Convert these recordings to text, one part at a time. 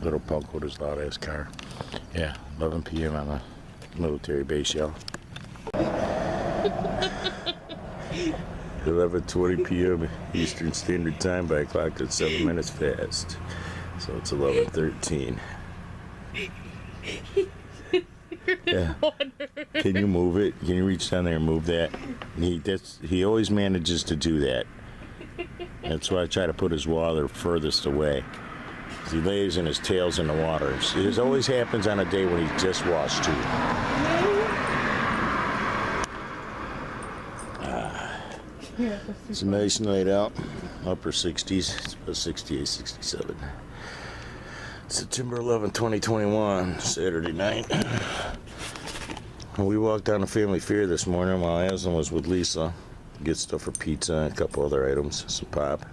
Little punk with his loud ass car. Yeah, 11 p.m. on a military base, y'all. 11:20 p.m. Eastern Standard Time by a clock that's 7 minutes fast. So it's 11:13. Yeah. Can you move it? Can you reach down there and move that? He always manages to do that. That's why I try to put his water furthest away. He lays and his tail's in the water. It always happens on a day when he just washed too. It's a nice night out. Upper 60s. It's about 68, 67. September 11, 2021, Saturday night. We walked down to Family Fair this morning while Aslan was with Lisa. Get stuff for pizza and a couple other items, some pop.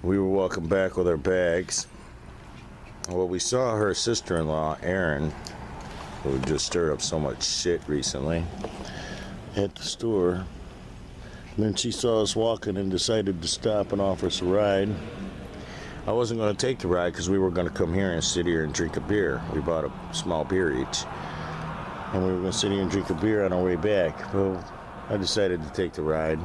We were walking back with our bags. Well, we saw her sister-in-law, Erin, who just stirred up so much shit recently, at the store. And then she saw us walking and decided to stop and offer us a ride. I wasn't going to take the ride because we were going to come here and sit here and drink a beer. We bought a small beer each. And we were going to sit here and drink a beer on our way back. Well, I decided to take the ride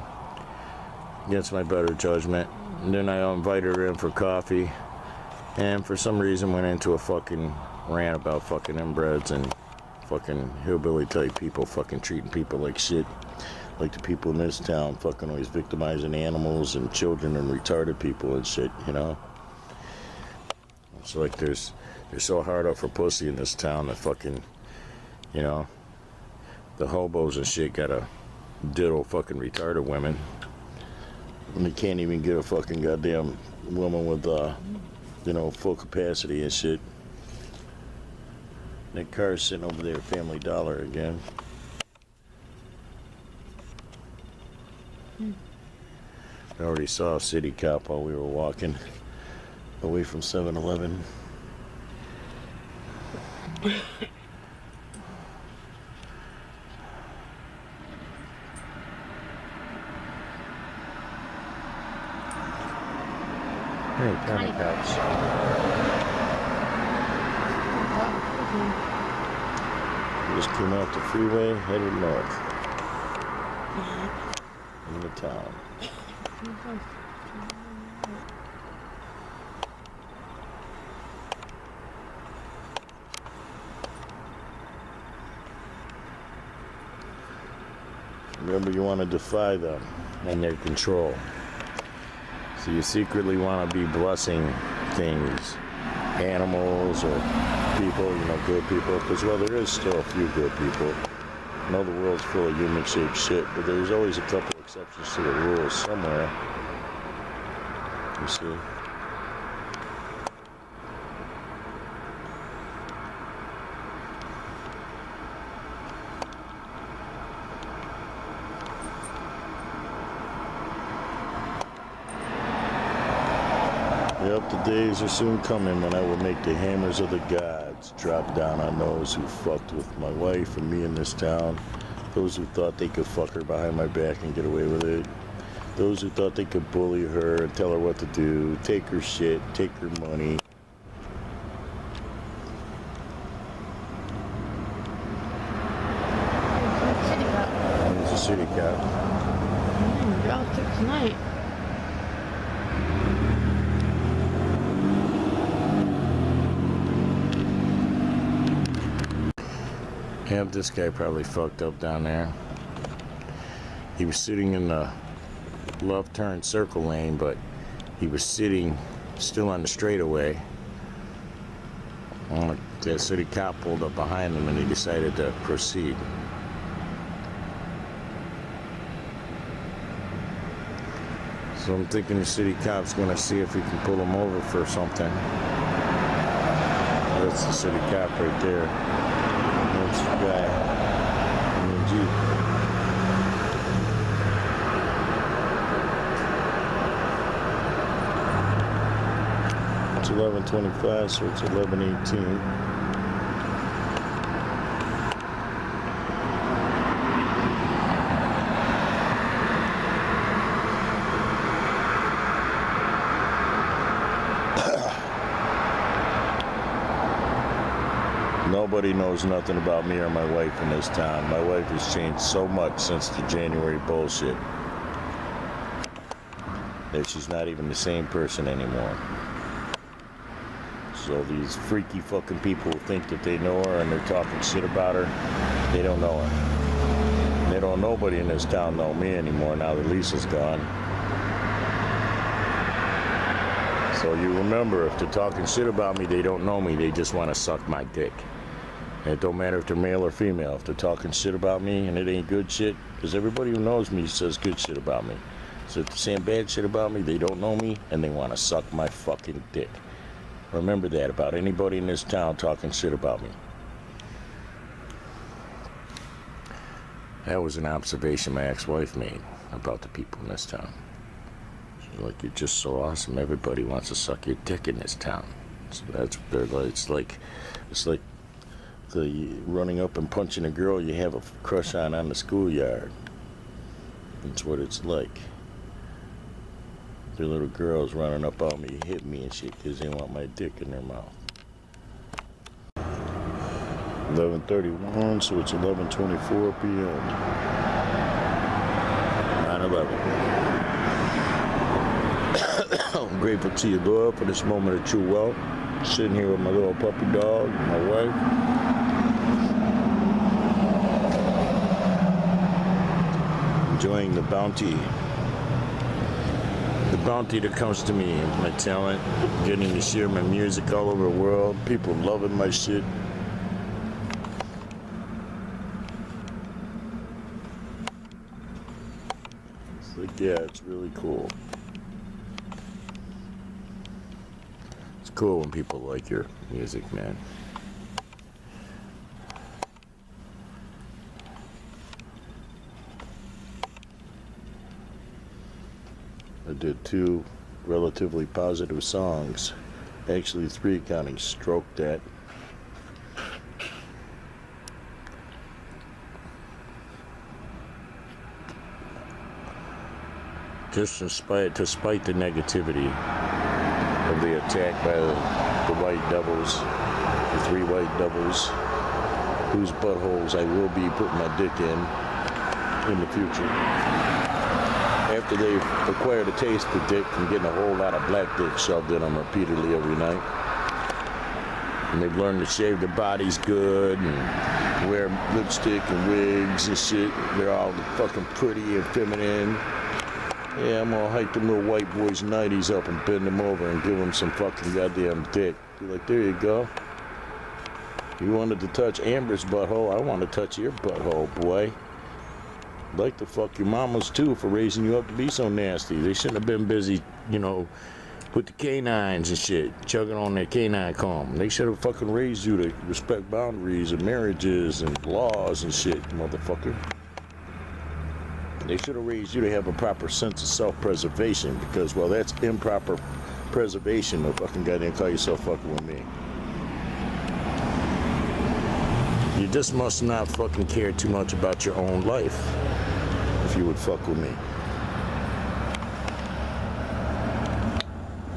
against my better judgment. And then I invited her in for coffee. And for some reason went into a fucking rant about fucking inbreds and fucking hillbilly type people fucking treating people like shit. Like the people in this town fucking always victimizing animals and children and retarded people and shit, you know? It's like they're so hard up for pussy in this town that fucking, you know, the hobos and shit gotta diddle fucking retarded women. And they can't even get a fucking goddamn woman with, you know, full capacity and shit. That car's sitting over there at Family Dollar again. I already saw a city cop while we were walking away from 7-Eleven. Hey, tiny cops. Just came off the freeway, headed north. Into town. Remember, you want to defy them and their control. So you secretly want to be blessing things, animals or people, you know, good people. Because, well, there is still a few good people. I know the world's full of human-shaped shit, but there's always a couple exceptions to the rules somewhere. You see? Yep, the days are soon coming when I will make the hammers of the gods drop down on those who fucked with my wife and me in this town. Those who thought they could fuck her behind my back and get away with it. Those who thought they could bully her and tell her what to do, take her shit, take her money. It's a city cop. You're all sick tonight. Yeah, this guy probably fucked up down there. He was sitting in the left turn circle lane, but he was sitting still on the straightaway. The city cop pulled up behind him and he decided to proceed. So I'm thinking the city cop's gonna see if he can pull him over for something. That's the city cop right there. That's the guy in the Jeep. It's 11:25, so it's 11:18. Nobody knows nothing about me or my wife in this town. My wife has changed so much since the January bullshit that she's not even the same person anymore. So these freaky fucking people who think that they know her and they're talking shit about her, they don't know her. They don't, nobody in this town know me anymore now that Lisa's gone. So you remember, if they're talking shit about me, they don't know me, they just want to suck my dick. And it don't matter if they're male or female. If they're talking shit about me and it ain't good shit, because everybody who knows me says good shit about me. So if they're saying bad shit about me, they don't know me and they want to suck my fucking dick. Remember that about anybody in this town talking shit about me. That was an observation my ex-wife made about the people in this town. She's like, you're just so awesome. Everybody wants to suck your dick in this town. So that's what they're like. It's like the running up and punching a girl you have a crush on the schoolyard. That's what it's like. The little girls running up on me, hit me and shit because they want my dick in their mouth. 11:31, so it's 11:24 p.m. 9/11. I'm grateful to you, Lord, for this moment of true wealth. Sitting here with my little puppy dog, my wife. Enjoying the bounty that comes to me, my talent, getting to share my music all over the world, people loving my shit. It's like, yeah, it's really cool. It's cool when people like your music, man. I did 2 relatively positive songs. Actually 3 counting Stroke That. Just despite the negativity of the attack by the white devils, the 3 white devils, whose buttholes I will be putting my dick in the future. After they've acquired a taste for dick from getting a whole lot of black dick shoved in them repeatedly every night. And they've learned to shave their bodies good and wear lipstick and wigs and shit. They're all fucking pretty and feminine. Yeah, I'm gonna hike them little white boys' 90s up and bend them over and give them some fucking goddamn dick. Be like, there you go. You wanted to touch Amber's butthole, I want to touch your butthole, boy. Like to fuck your mamas too for raising you up to be so nasty. They shouldn't have been busy, you know, with the canines and shit, chugging on their canine comb. They should have fucking raised you to respect boundaries and marriages and laws and shit, motherfucker. They should have raised you to have a proper sense of self-preservation because, well, that's improper preservation of fucking goddamn call yourself fucking with me. You just must not fucking care too much about your own life if you would fuck with me.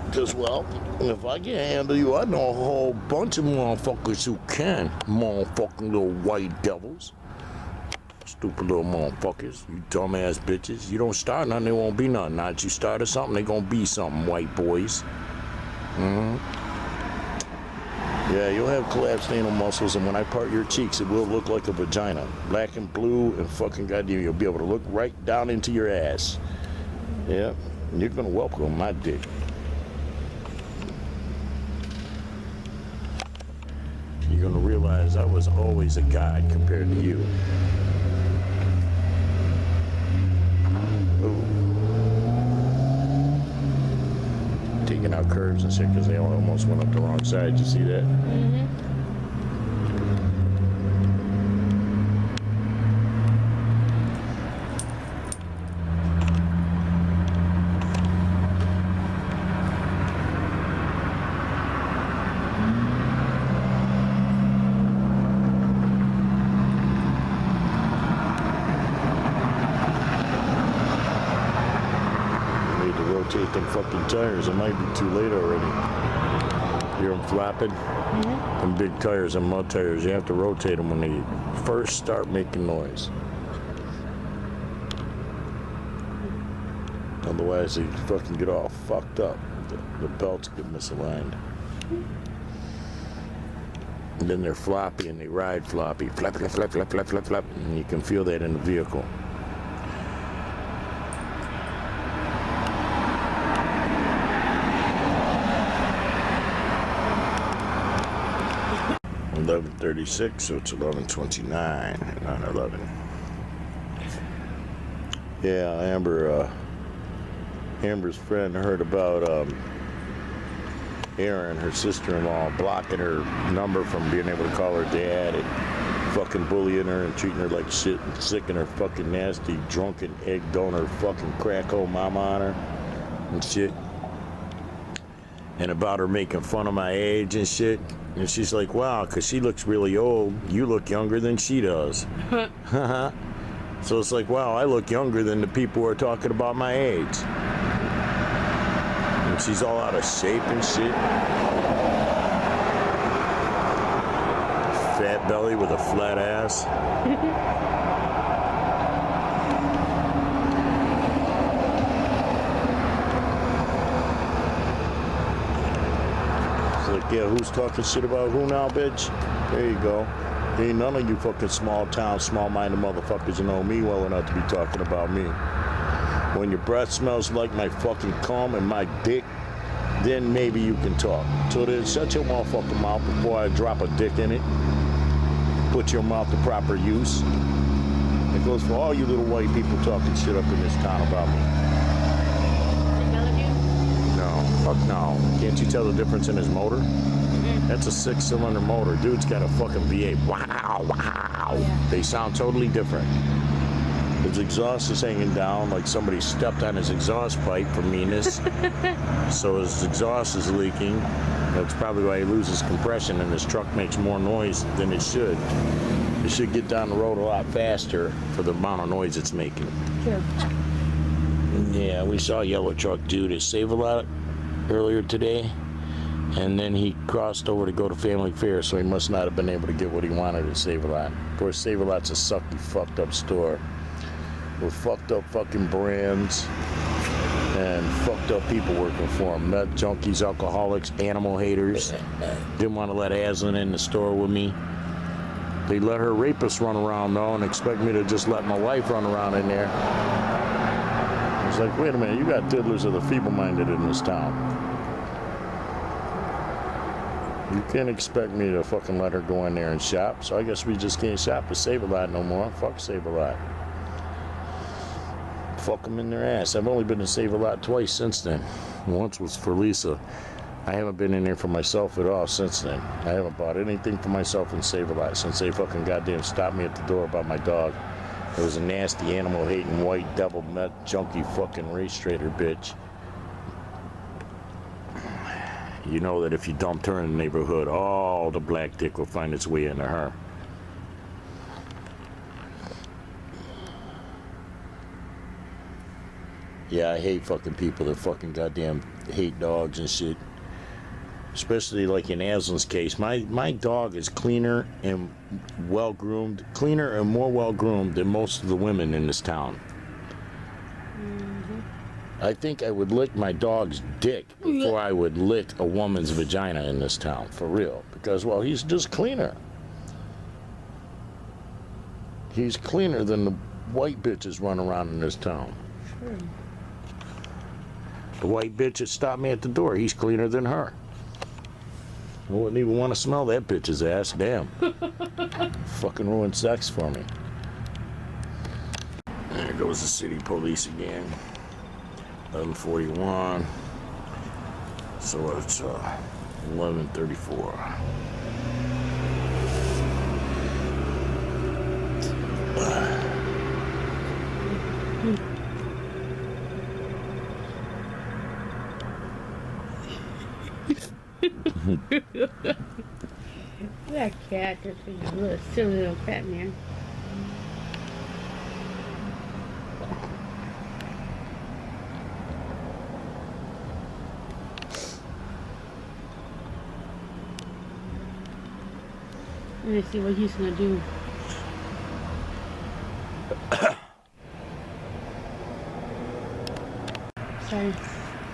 Because, well, if I can handle you, I know a whole bunch of motherfuckers who can. Motherfucking little white devils. Stupid little motherfuckers. You dumbass bitches. You don't start nothing, there won't be nothing. Now that you started something, they gonna be something, white boys. Yeah, you'll have collapsed anal muscles, and when I part your cheeks, it will look like a vagina. Black and blue, and fucking goddamn, you'll be able to look right down into your ass. Yeah, and you're gonna welcome my dick. You're gonna realize I was always a god compared to you. Ooh. Taking out curves and shit because they almost went up the wrong side. You see that? Mm-hmm. Rotate them fucking tires. It might be too late already. Hear them flapping? Mm-hmm. Them big tires and mud tires, you have to rotate them when they first start making noise. Otherwise, they fucking get all fucked up. The belts get misaligned. And then they're floppy and they ride floppy. Flap, flap, flap, flap, flap, flap, flap. And you can feel that in the vehicle. $11:36, so it's 11:29 at 9/11. Yeah, Amber's friend heard about Erin, her sister-in-law, blocking her number from being able to call her dad and fucking bullying her and treating her like shit and sicking her fucking nasty, drunken egg donor fucking crackhole mama on her and shit. And about her making fun of my age and shit. And she's like, wow, because she looks really old. You look younger than she does. So it's like, wow, I look younger than the people who are talking about my age. And she's all out of shape and shit. Fat belly with a flat ass. Yeah, who's talking shit about who now, bitch? There you go. Ain't none of you fucking small town, small-minded motherfuckers know me well enough to be talking about me. When your breath smells like my fucking cum and my dick, then maybe you can talk. So then shut your motherfucking mouth before I drop a dick in it. Put your mouth to proper use. It goes for all you little white people talking shit up in this town about me. No, fuck no. Can't you tell the difference in his motor? That's a 6-cylinder motor. Dude's got a fucking V8. Wow, wow. Yeah. They sound totally different. His exhaust is hanging down like somebody stepped on his exhaust pipe for meanness. So his exhaust is leaking. That's probably why he loses compression and his truck makes more noise than it should. It should get down the road a lot faster for the amount of noise it's making. Sure. Yeah, we saw a yellow truck dude at Save-A-Lot earlier today, and then he crossed over to go to Family Fair, so he must not have been able to get what he wanted at Save-A-Lot. Of course, Save-A-Lot's a sucky, fucked up store with fucked up fucking brands and fucked up people working for them. Nut junkies, alcoholics, animal haters. Didn't want to let Aslan in the store with me. They let her rapist run around though and expect me to just let my wife run around in there. It's like, wait a minute, you got diddlers of the feeble-minded in this town. You can't expect me to fucking let her go in there and shop, so I guess we just can't shop at Save-A-Lot no more. Fuck Save-A-Lot. Fuck them in their ass. I've only been to Save-A-Lot twice since then. Once was for Lisa. I haven't been in there for myself at all since then. I haven't bought anything for myself in Save-A-Lot since they fucking goddamn stopped me at the door about my dog. It was a nasty animal-hating, white devil nut junkie fucking race trader bitch. You know that if you dumped her in the neighborhood, all the black dick will find its way into her. Yeah, I hate fucking people that fucking goddamn hate dogs and shit. Especially like in Aslan's case. My dog is cleaner and well-groomed, cleaner and more well-groomed than most of the women in this town. I think I would lick my dog's dick before I would lick a woman's vagina in this town, for real. Because, well, he's just cleaner. He's cleaner than the white bitches run around in this town. Sure. The white bitch that stopped me at the door, he's cleaner than her. I wouldn't even want to smell that bitch's ass, damn. Fucking ruined sex for me. There goes the city police again. 11:41. So it's 11:34. That cat is a little silly little cat man. And I see what he's gonna do. Sorry.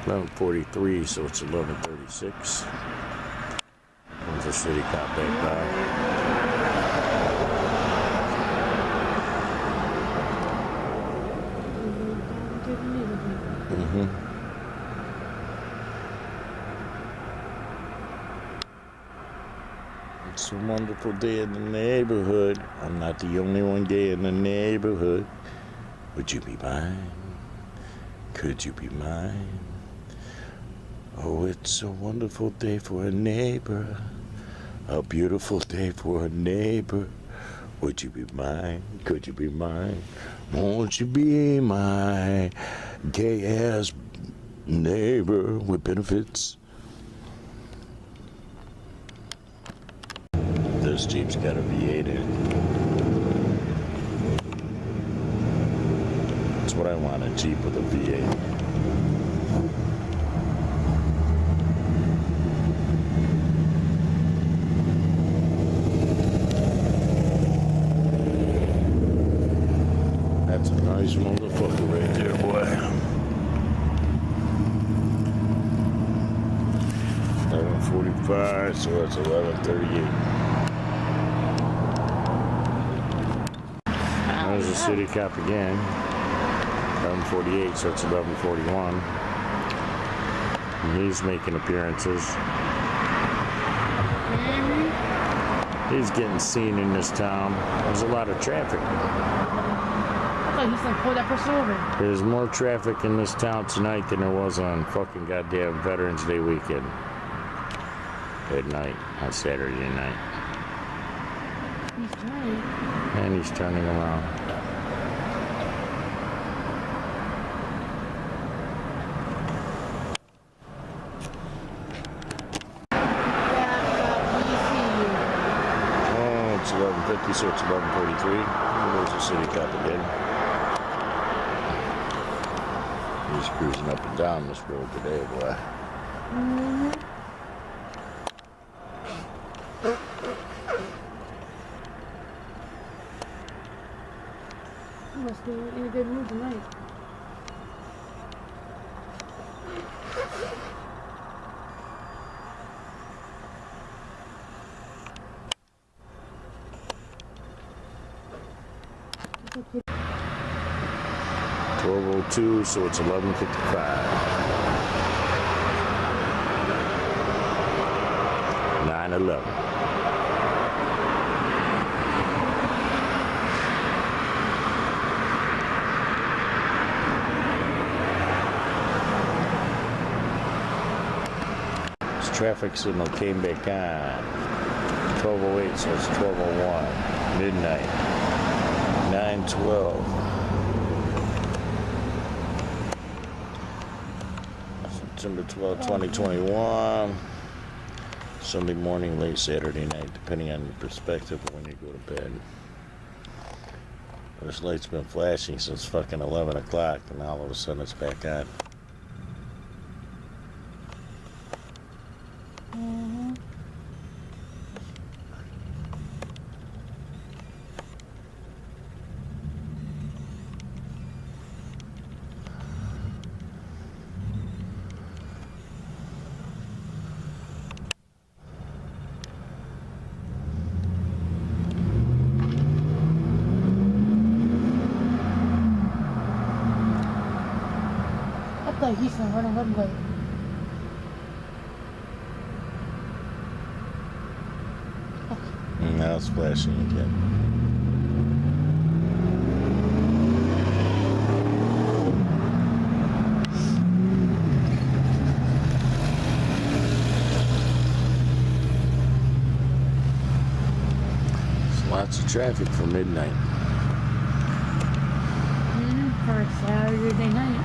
11:43, so it's 11:36. There's a city cop back by. It's a wonderful day in the neighborhood. I'm not the only one gay in the neighborhood. Would you be mine? Could you be mine? Oh, it's a wonderful day for a neighbor. A beautiful day for a neighbor. Would you be mine? Could you be mine? Won't you be my gay-ass neighbor with benefits? This Jeep's got a V8 in it. That's what I want, a Jeep with a V8. That's a nice motherfucker right there, boy. 11:45, so it's 11:38. There's the city cop again. 11:48, so it's 11:41. And he's making appearances. He's getting seen in this town. There's a lot of traffic. I thought he's gonna pull that person over. There's more traffic in this town tonight than there was on fucking goddamn Veterans Day weekend. At night, on Saturday night. He's turning. And he's turning around. Oh, it's 11:50, so it's 11:43. There's the city cop again. He's cruising up and down this road today, boy. He must be in a good mood tonight. Okay. 12:02, so it's 11:55. 9/11. This traffic signal came back on. 12:08, so it's 12:01. Midnight. 9/12. September 12, 2021. Sunday morning, late Saturday night, depending on your perspective of when you go to bed. This light's been flashing since fucking 11 o'clock, and now all of a sudden it's back on. I thought he's gonna run a red light. Now it's flashing again. There's lots of traffic for midnight. For a Saturday night.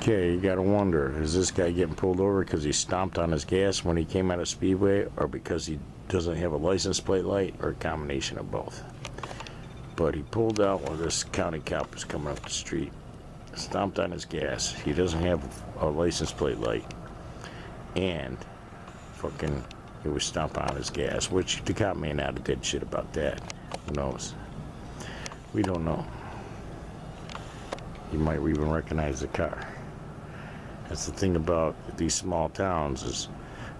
Okay, you gotta wonder, is this guy getting pulled over because he stomped on his gas when he came out of Speedway, or because he doesn't have a license plate light, or a combination of both? But he pulled out when this county cop was coming up the street, stomped on his gas. He doesn't have a license plate light, and fucking he was stomping on his gas, which the cop may not have did shit about that. Who knows? We don't know. You might even recognize the car. That's the thing about these small towns is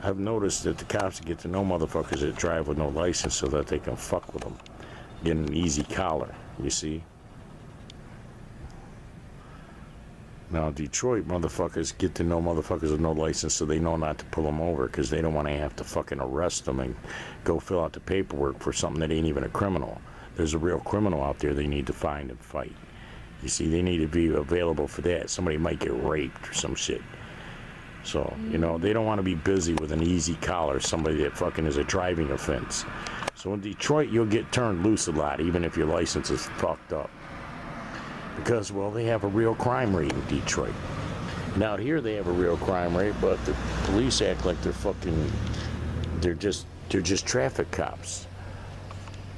I've noticed that the cops get to know motherfuckers that drive with no license so that they can fuck with them. Get an easy collar, you see? Now, Detroit motherfuckers get to know motherfuckers with no license so they know not to pull them over because they don't want to have to fucking arrest them and go fill out the paperwork for something that ain't even a criminal. There's a real criminal out there they need to find and fight. You see, they need to be available for that. Somebody might get raped or some shit. So, you know, they don't want to be busy with an easy collar, somebody that fucking is a driving offense. So in Detroit, you'll get turned loose a lot, even if your license is fucked up. Because, well, they have a real crime rate in Detroit. Now, out here they have a real crime rate, but the police act like they're just traffic cops.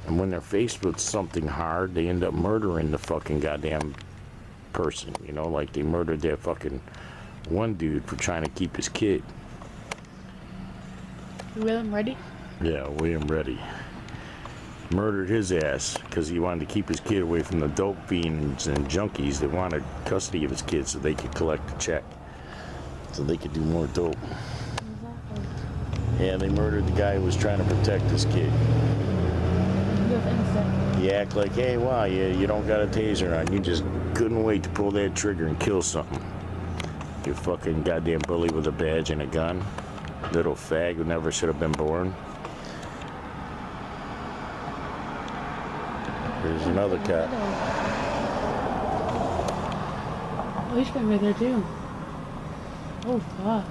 And when they're faced with something hard, they end up murdering the fucking goddamn person. You know, like they murdered that fucking one dude for trying to keep his kid. William Reddy? Yeah, William Reddy. Murdered his ass because he wanted to keep his kid away from the dope fiends and junkies that wanted custody of his kid so they could collect the check. So they could do more dope. Exactly. Yeah, they murdered the guy who was trying to protect his kid. You act like, hey, wow, you don't got a taser on. You just couldn't wait to pull that trigger and kill something. You fucking goddamn bully with a badge and a gun. Little fag who never should have been born. Here's another cat. Oh, he's been right there too. Oh, fuck.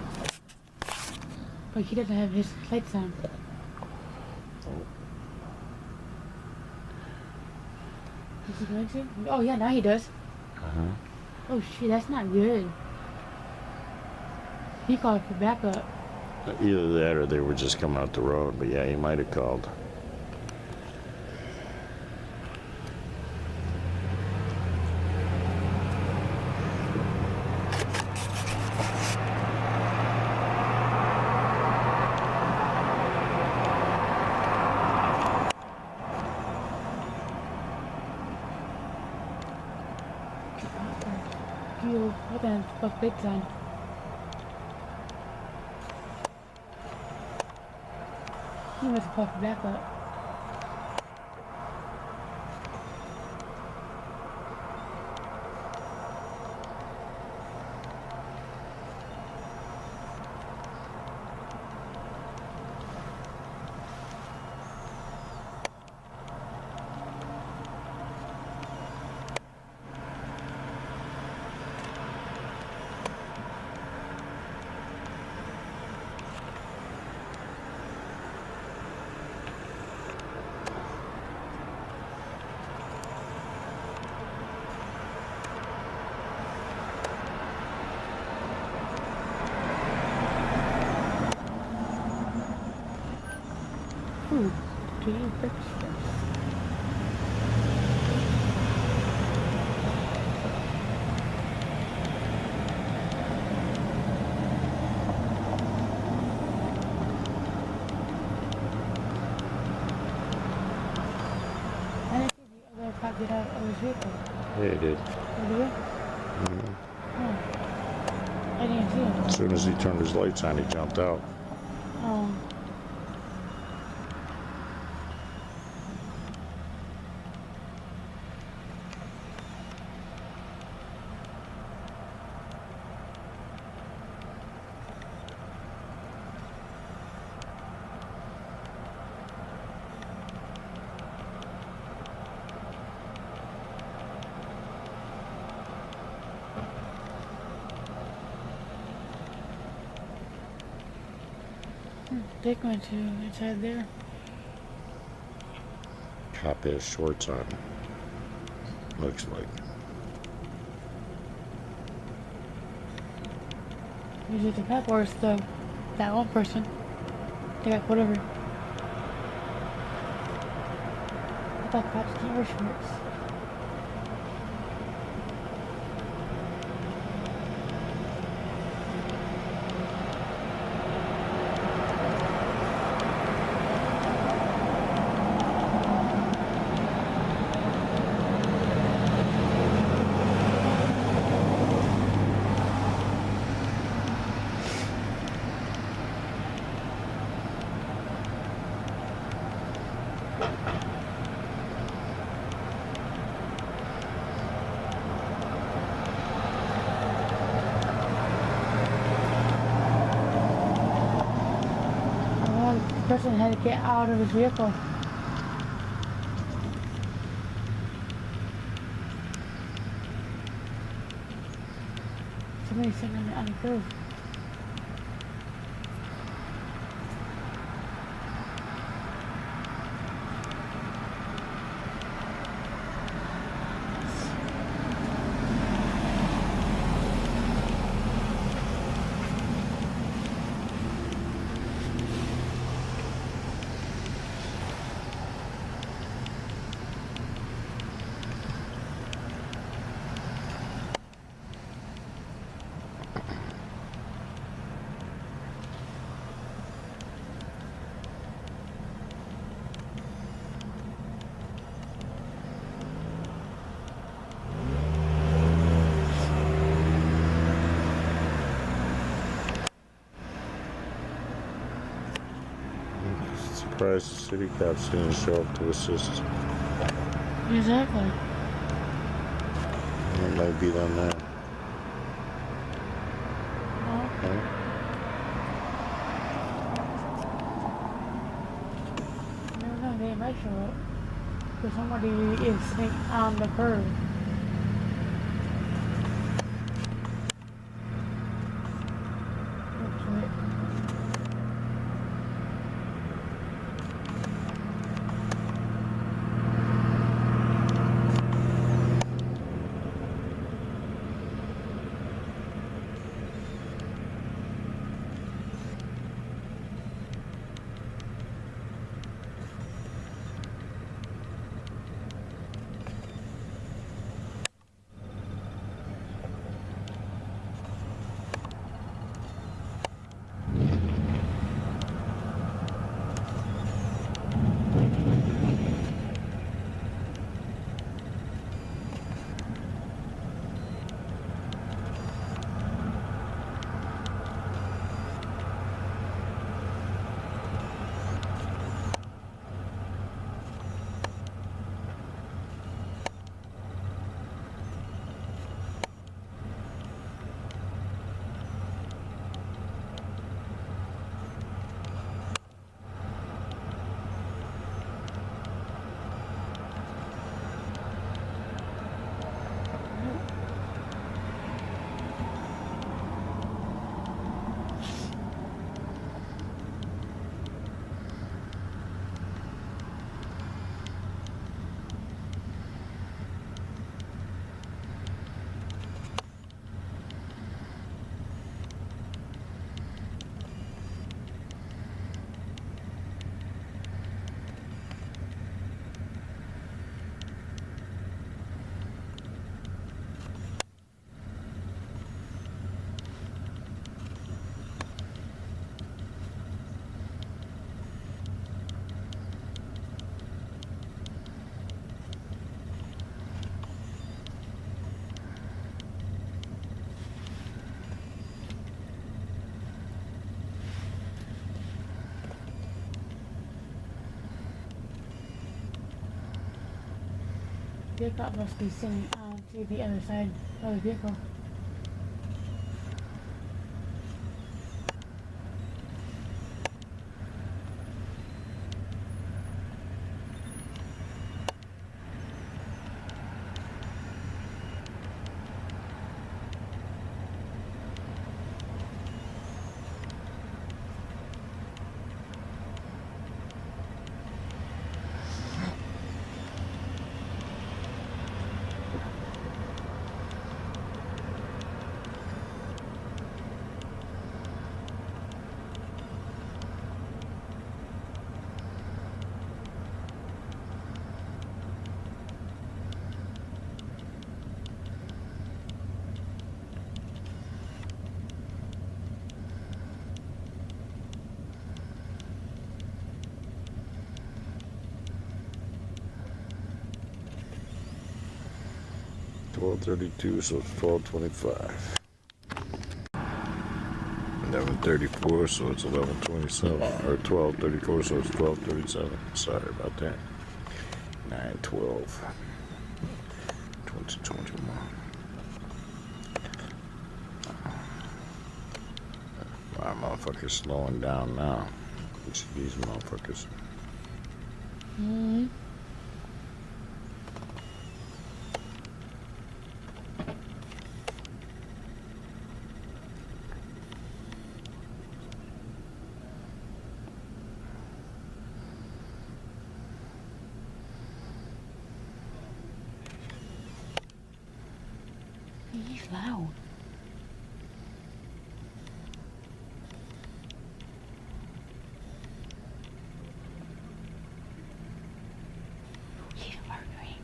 But he doesn't have his lights on. Is he going to? Oh, yeah, now he does. Uh-huh. Oh, shit, that's not good. He called for backup. Either that or they were just coming out the road, but yeah, he might have called. What the fuck lights on? He must have called for backup. Ooh, do you fix this? I didn't see the other cop get out of his vehicle. Yeah, he did. Oh, did he? Mm-hmm. Oh. I didn't see him. As soon as he turned his lights on, he jumped out. Oh. They went to inside there. Cop has shorts on. Looks like. Is it the cop or is the that one person that got pulled over? I thought cops can't wear shorts. The person had to get out of his vehicle. Somebody's sitting on the curb. Surprised the city cops didn't show up to assist. Exactly. It might be down there. No. Huh? No, they might show up. Because somebody is sitting on the curb. Looks like. The cop must be sitting on to the other side of the vehicle. 12:32, so it's 12:25. 11:34, so it's 11:27, or 12:34, so it's 12:37. Sorry about that. 9/12, 2021. My motherfucker's slowing down now. Let's see these motherfuckers. Mm-hmm. He's loud. He's murdering.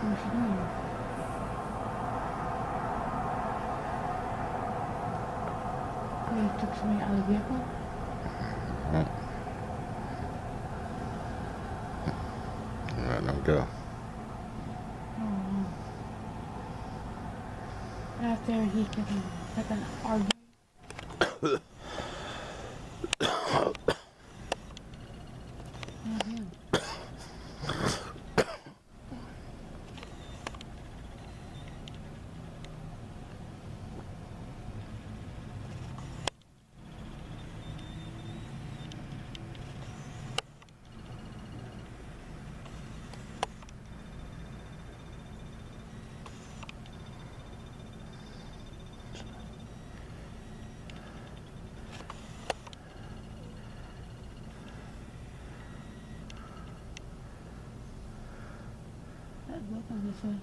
What's she doing? You took somebody out of the vehicle? Let them go. Oh. After he gave him like an argument. Look on this way.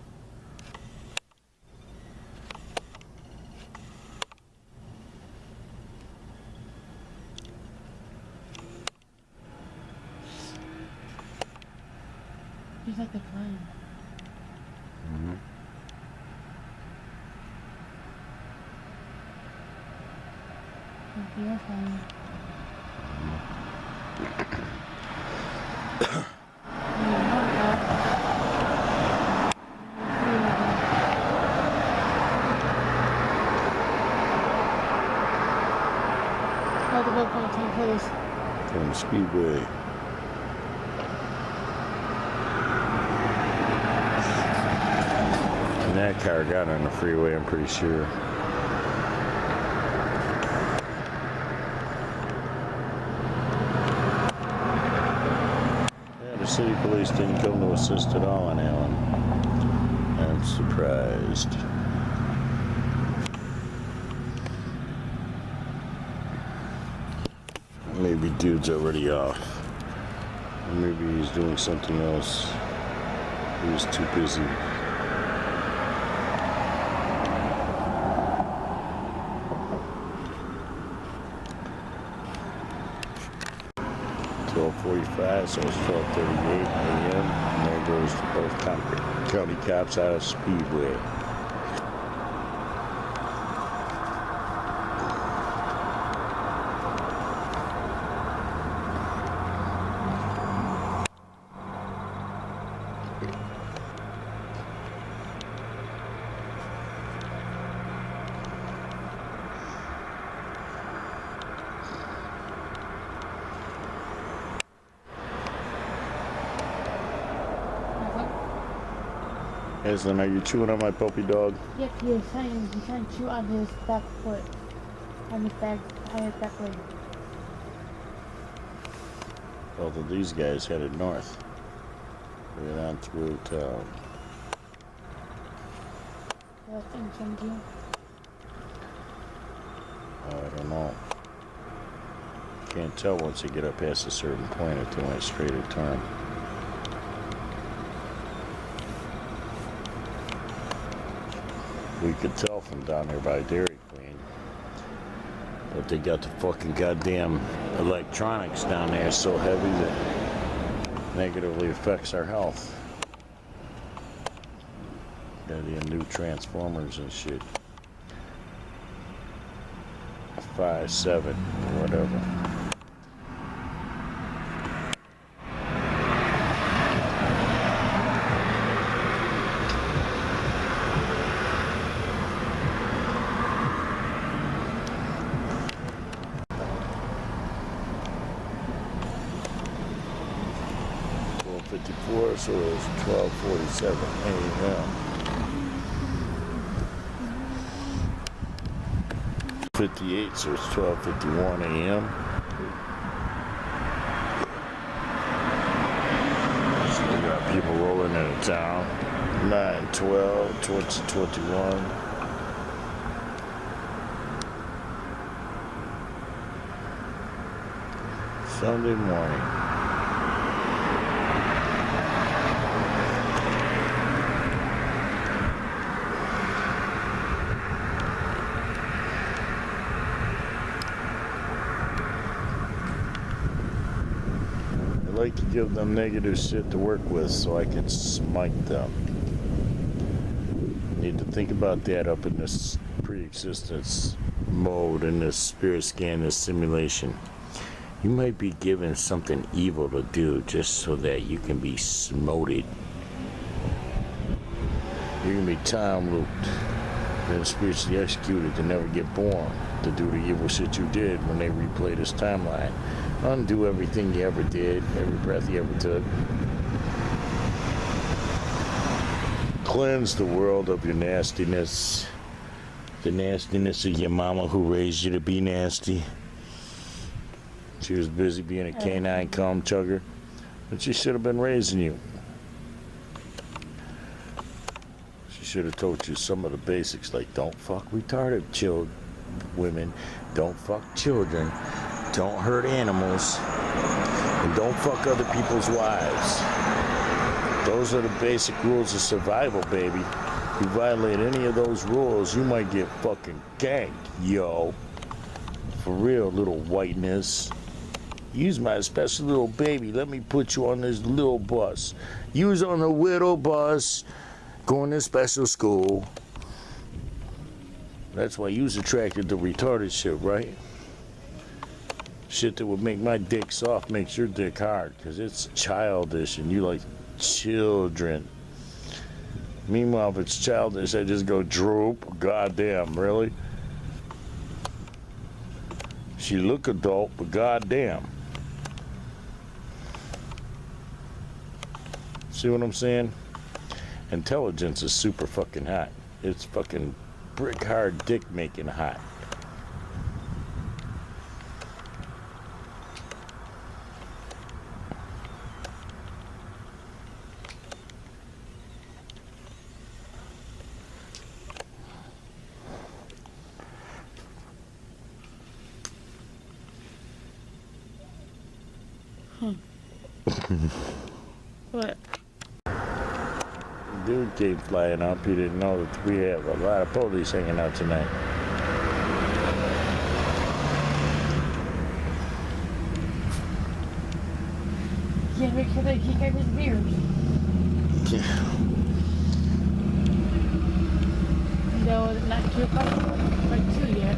He's like the flying. Mm-hmm. Like you're flying. Oh, the boat going to take place. From the speedway. And that car got on the freeway, I'm pretty sure. Yeah, the city police didn't come to assist at all on that one. I'm surprised. Maybe dude's already off. Or maybe he's doing something else. He was too busy. .45, so it's 12:38 a.m. And there goes both county cops out of Speedway. Aslan, are you chewing on my puppy dog? Yep, he's trying to chew on his back foot. On his back leg. Both of these guys headed north. Right on through town. I think something. I don't know. Can't tell once you get up past a certain point if they went straight or turn. We could tell from down here by Dairy Queen. But they got the fucking goddamn electronics down there so heavy that negatively affects our health. Got the new transformers and shit. 5.7 or whatever. So it was 12:47 a.m. 58, so it's 12:51 a.m. So we got people rolling into town. 9/12, 2021. Sunday morning. I like to give them negative shit to work with so I can smite them. Need to think about that up in this pre-existence mode, in this spirit scan, this simulation. You might be given something evil to do just so that you can be smoted. You're gonna be time looped, then spiritually executed to never get born, to do the evil shit you did when they replay this timeline. Undo everything you ever did, every breath you ever took. Cleanse the world of your nastiness. The nastiness of your mama who raised you to be nasty. She was busy being a canine cum chugger, but she should have been raising you. She should have taught you some of the basics, like don't fuck retarded women, don't fuck children, don't hurt animals, and don't fuck other people's wives. Those are the basic rules of survival, baby. You violate any of those rules, you might get fucking ganked, yo. For real, little whiteness. Use my special little baby. Let me put you on this little bus. You was on the widow bus, going to special school. That's why you was attracted to retarded shit, right? Shit that would make my dick soft makes your dick hard, because it's childish and you like children. Meanwhile, if it's childish, I just go droop. Goddamn, really? She look adult, but goddamn. See what I'm saying? Intelligence is super fucking hot. It's fucking brick hard dick making hot. What? Dude came flying up. He didn't know that we have a lot of police hanging out tonight. Yeah, make sure that he got his beers. Yeah. No, not 2 o'clock, like 2 yet.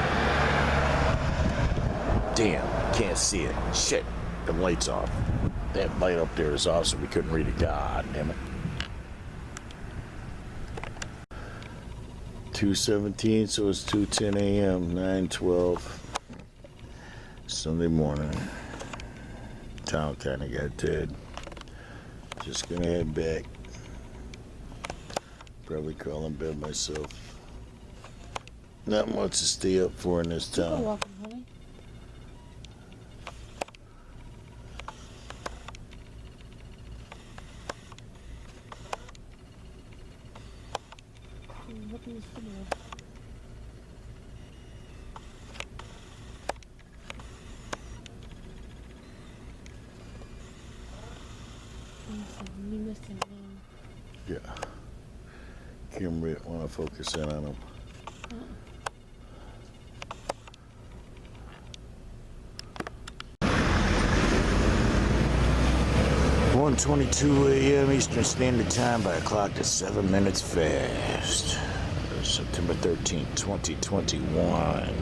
Damn, can't see it. Shit, the light's off. That light up there is off, so we couldn't read it. God damn it. 2:17, so it's 2:10 a.m. 9:12 Sunday morning. Town kind of got dead. Just gonna head back. Probably crawl in bed myself. Not much to stay up for in this town. Go walking, honey. Look in this video. You missed him. Yeah. Camera want to focus in on him. 1:22 a.m. Eastern Standard Time by a clock that's 7 minutes fast. September 13th, 2021.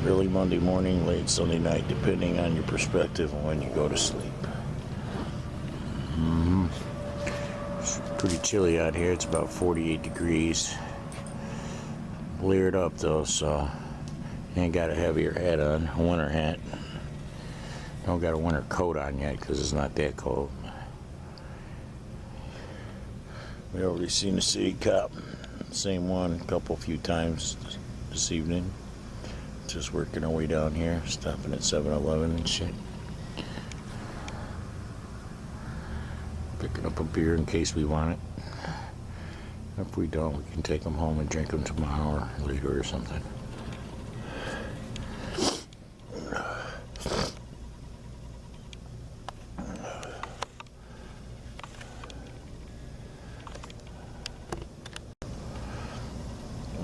Early Monday morning, late Sunday night, depending on your perspective on when you go to sleep. It's pretty chilly out here. It's about 48 degrees. Bleared up though, so ain't got a heavier hat on, a winter hat. Don't got a winter coat on yet because it's not that cold. We already seen the city cop, same one, a few times this evening. Just working our way down here, stopping at 7-Eleven and shit. Picking up a beer in case we want it. If we don't, we can take them home and drink them tomorrow or later or something.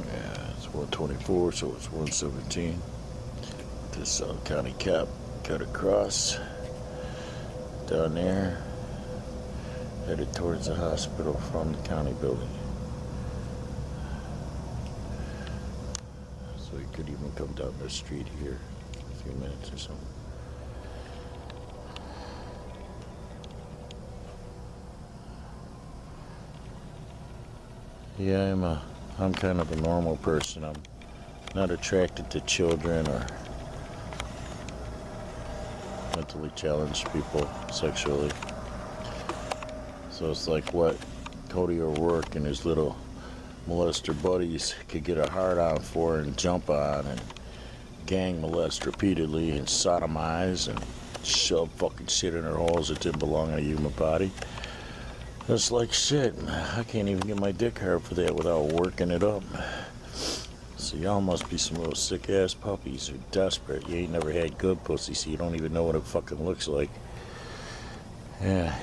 Yeah, it's 124, so it's 117. This county cap cut across down there, headed towards the hospital from the county building. So he could even come down the street here in a few minutes or something. Yeah, I'm kind of a normal person. I'm not attracted to children or mentally challenged people sexually. So it's like what Cody O'Rourke and his little molester buddies could get a hard on for and jump on and gang molest repeatedly and sodomize and shove fucking shit in their holes that didn't belong in a human body. It's like shit, I can't even get my dick hard for that without working it up. So y'all must be some little sick ass puppies or desperate. You ain't never had good pussy, so you don't even know what it fucking looks like. Yeah,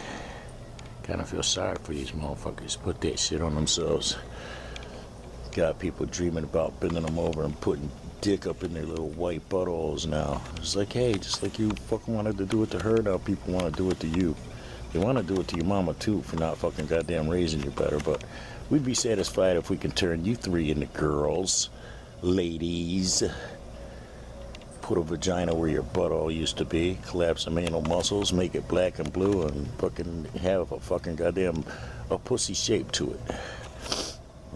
kind of feel sorry for these motherfuckers. Put that shit on themselves. Got people dreaming about bending them over and putting dick up in their little white buttholes now. It's like, hey, just like you fucking wanted to do it to her, now people want to do it to you. They want to do it to your mama too for not fucking goddamn raising you better, but we'd be satisfied if we can turn you three into girls, ladies. Put a vagina where your butthole used to be, collapse some anal muscles, make it black and blue, and fucking have a fucking goddamn a pussy shape to it.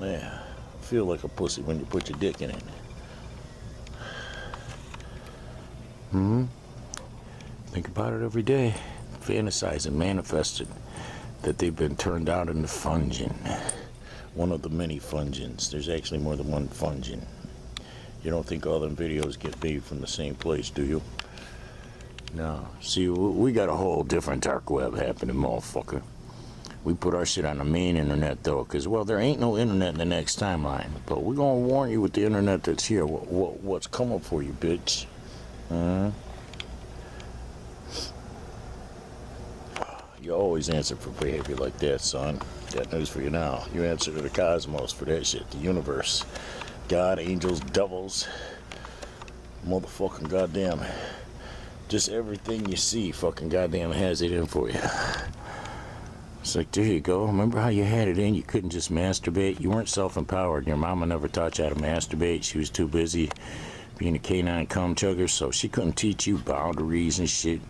Yeah, feel like a pussy when you put your dick in it. Think about it every day. Fantasizing, manifested that they've been turned out into fungin. One of the many fungins. There's actually more than one fungin. You don't think all them videos get made from the same place, do you? No. See, we got a whole different dark web happening, motherfucker. We put our shit on the main internet, though, because, well, there ain't no internet in the next timeline. But we're going to warn you with the internet that's here. What's coming for you, bitch? You always answer for behavior like that, son. Got news for you now. You answer to the cosmos for that shit, the universe. God, angels, devils, motherfucking goddamn. Just everything you see fucking goddamn has it in for you. It's like, there you go. Remember how you had it in? You couldn't just masturbate. You weren't self-empowered. Your mama never taught you how to masturbate. She was too busy being a canine cum chugger, so she couldn't teach you boundaries and shit.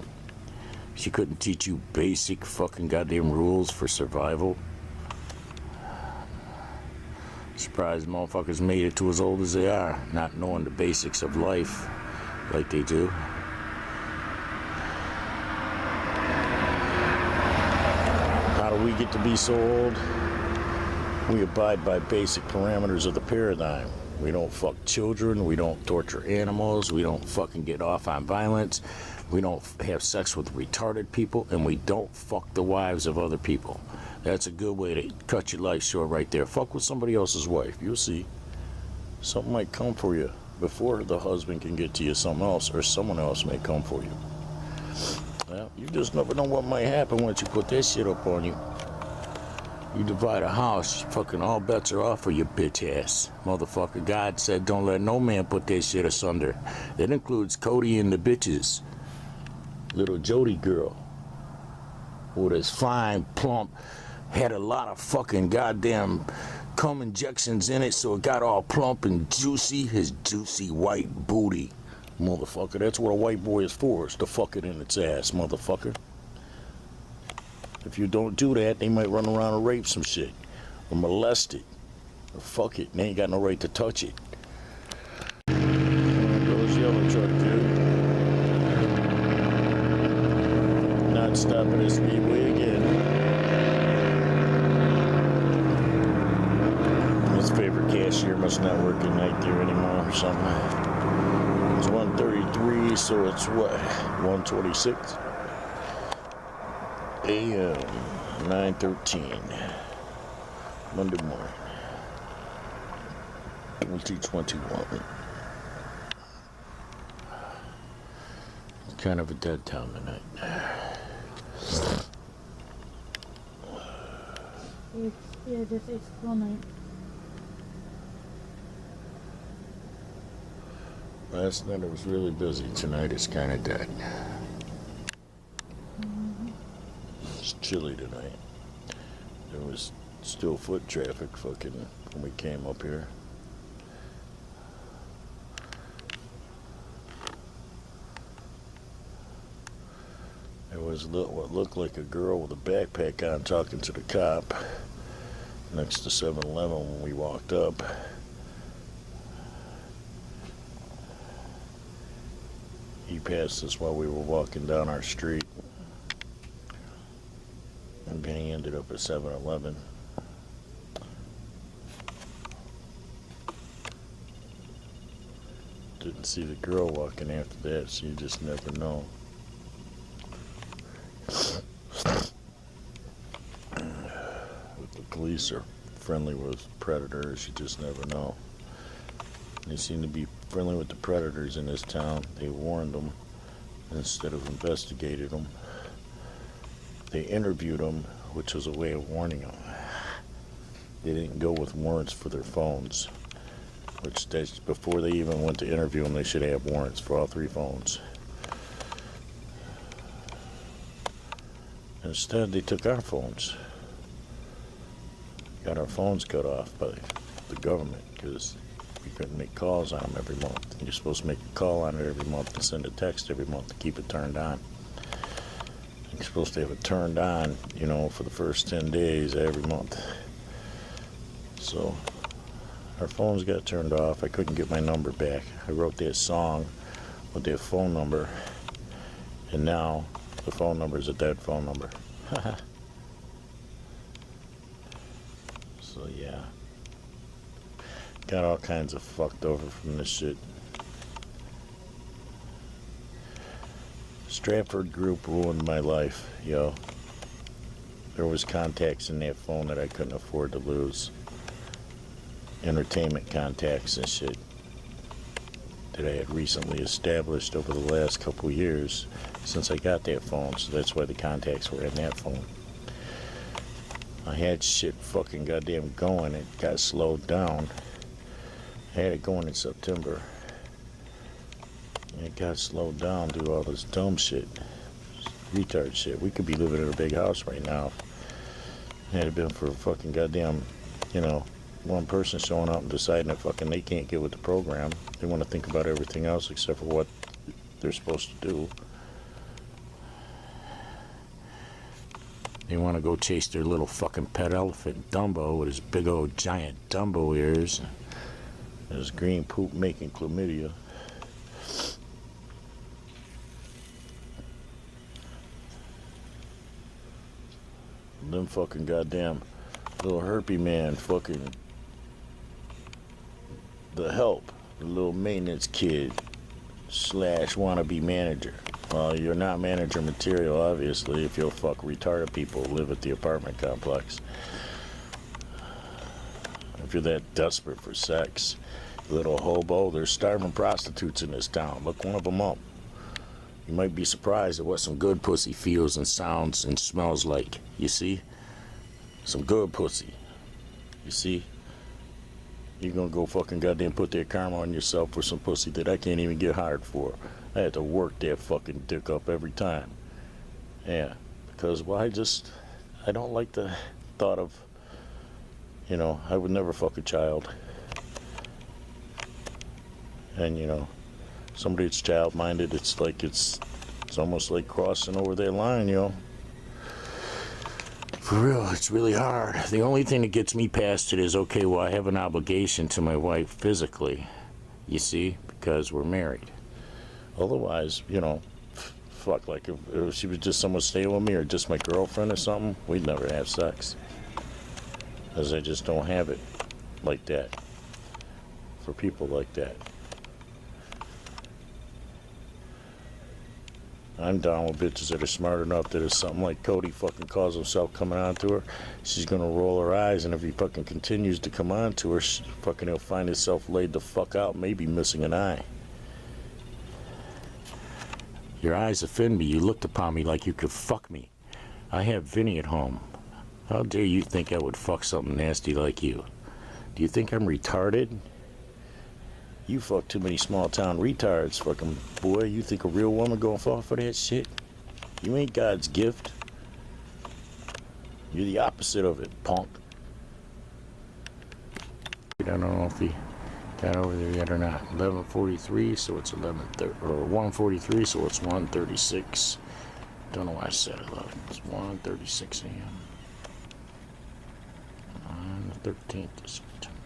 She couldn't teach you basic fucking goddamn rules for survival. Surprised motherfuckers made it to as old as they are, not knowing the basics of life like they do. How do we get to be so old? We abide by basic parameters of the paradigm. We don't fuck children, we don't torture animals, we don't fucking get off on violence, we don't have sex with retarded people, and we don't fuck the wives of other people. That's a good way to cut your life short right there. Fuck with somebody else's wife. You'll see. Something might come for you before the husband can get to you. Something else, or someone else may come for you. Well, you just never know what might happen once you put that shit up on you. You divide a house, fucking all bets are off for your bitch ass. Motherfucker, God said don't let no man put that shit asunder. That includes Cody and the bitches. Little Jody girl. With his fine, plump, had a lot of fucking goddamn cum injections in it, so it got all plump and juicy. His juicy white booty. Motherfucker, that's what a white boy is for, is to fuck it in its ass, motherfucker. If you don't do that, they might run around and rape some shit. Or molest it. Or fuck it. They ain't got no right to touch it. There goes the other truck, dude. Not stopping at Speedway again. His favorite cashier must not work at night there anymore or something. It's 1:33, so it's what? 1:26? AM 9:13 Monday morning 2021. It's kind of a dead town tonight. It's school night. Last night it was really busy. Tonight it's kind of dead. It's chilly tonight. There was still foot traffic fucking when we came up here. There was what looked like a girl with a backpack on talking to the cop next to 7-Eleven when we walked up. He passed us while we were walking down our street. And then he ended up at 7-Eleven. Didn't see the girl walking after that, so you just never know. If the police are friendly with predators, you just never know. They seem to be friendly with the predators in this town. They warned them instead of investigated them. They interviewed them, which was a way of warning them. They didn't go with warrants for their phones, which before they even went to interview them, they should have warrants for all 3 phones. Instead, they took our phones. Got our phones cut off by the government because we couldn't make calls on them every month. You're supposed to make a call on it every month and send a text every month to keep it turned on. You're supposed to have it turned on, you know, for the first 10 days every month. So our phones got turned off. I couldn't get my number back. I wrote that song with that phone number, and now the phone number is a dead phone number. So yeah, got all kinds of fucked over from this shit. Stratford Group ruined my life, yo. There was contacts in that phone that I couldn't afford to lose. Entertainment contacts and shit that I had recently established over the last couple years since I got that phone, so that's why the contacts were in that phone. I had shit fucking goddamn going. It got slowed down. I had it going in September. It got slowed down due to all this dumb shit. Retard shit. We could be living in a big house right now. Had it been for fucking goddamn, you know, one person showing up and deciding that fucking they can't get with the program. They want to think about everything else except for what they're supposed to do. They want to go chase their little fucking pet elephant, Dumbo, with his big old giant Dumbo ears and his green poop making chlamydia. And then fucking goddamn little herpy man, fucking the help, the little maintenance kid / wannabe manager. Well, you're not manager material, obviously, if you'll fuck retarded people who live at the apartment complex. If you're that desperate for sex, little hobo, there's starving prostitutes in this town. Look one of them up. You might be surprised at what some good pussy feels and sounds and smells like. You see? Some good pussy. You see? You're gonna go fucking goddamn put that karma on yourself for some pussy that I can't even get hired for. I had to work that fucking dick up every time. Yeah, because, well, I don't like the thought of, I would never fuck a child. And, somebody that's child-minded, it's almost like crossing over that line, For real, it's really hard. The only thing that gets me past it is, okay, well, I have an obligation to my wife physically, you see, because we're married. Otherwise, fuck, like if she was just someone staying with me or just my girlfriend or something, we'd never have sex. Because I just don't have it like that. For people like that. I'm down with bitches that are smart enough that if something like Cody fucking calls himself coming on to her, she's gonna roll her eyes, and if he fucking continues to come on to her, he'll find himself laid the fuck out, maybe missing an eye. Your eyes offend me. You looked upon me like you could fuck me. I have Vinny at home. How dare you think I would fuck something nasty like you? Do you think I'm retarded? You fuck too many small town retards, fucking boy. You think a real woman gonna fall for that shit? You ain't God's gift. You're the opposite of it, punk. I don't know if he got over there yet or not. 11:43, so it's 11:30, or 1:43, so it's 1:36. Don't know why I said 11. It's 1:36 a.m. on the 13th of September,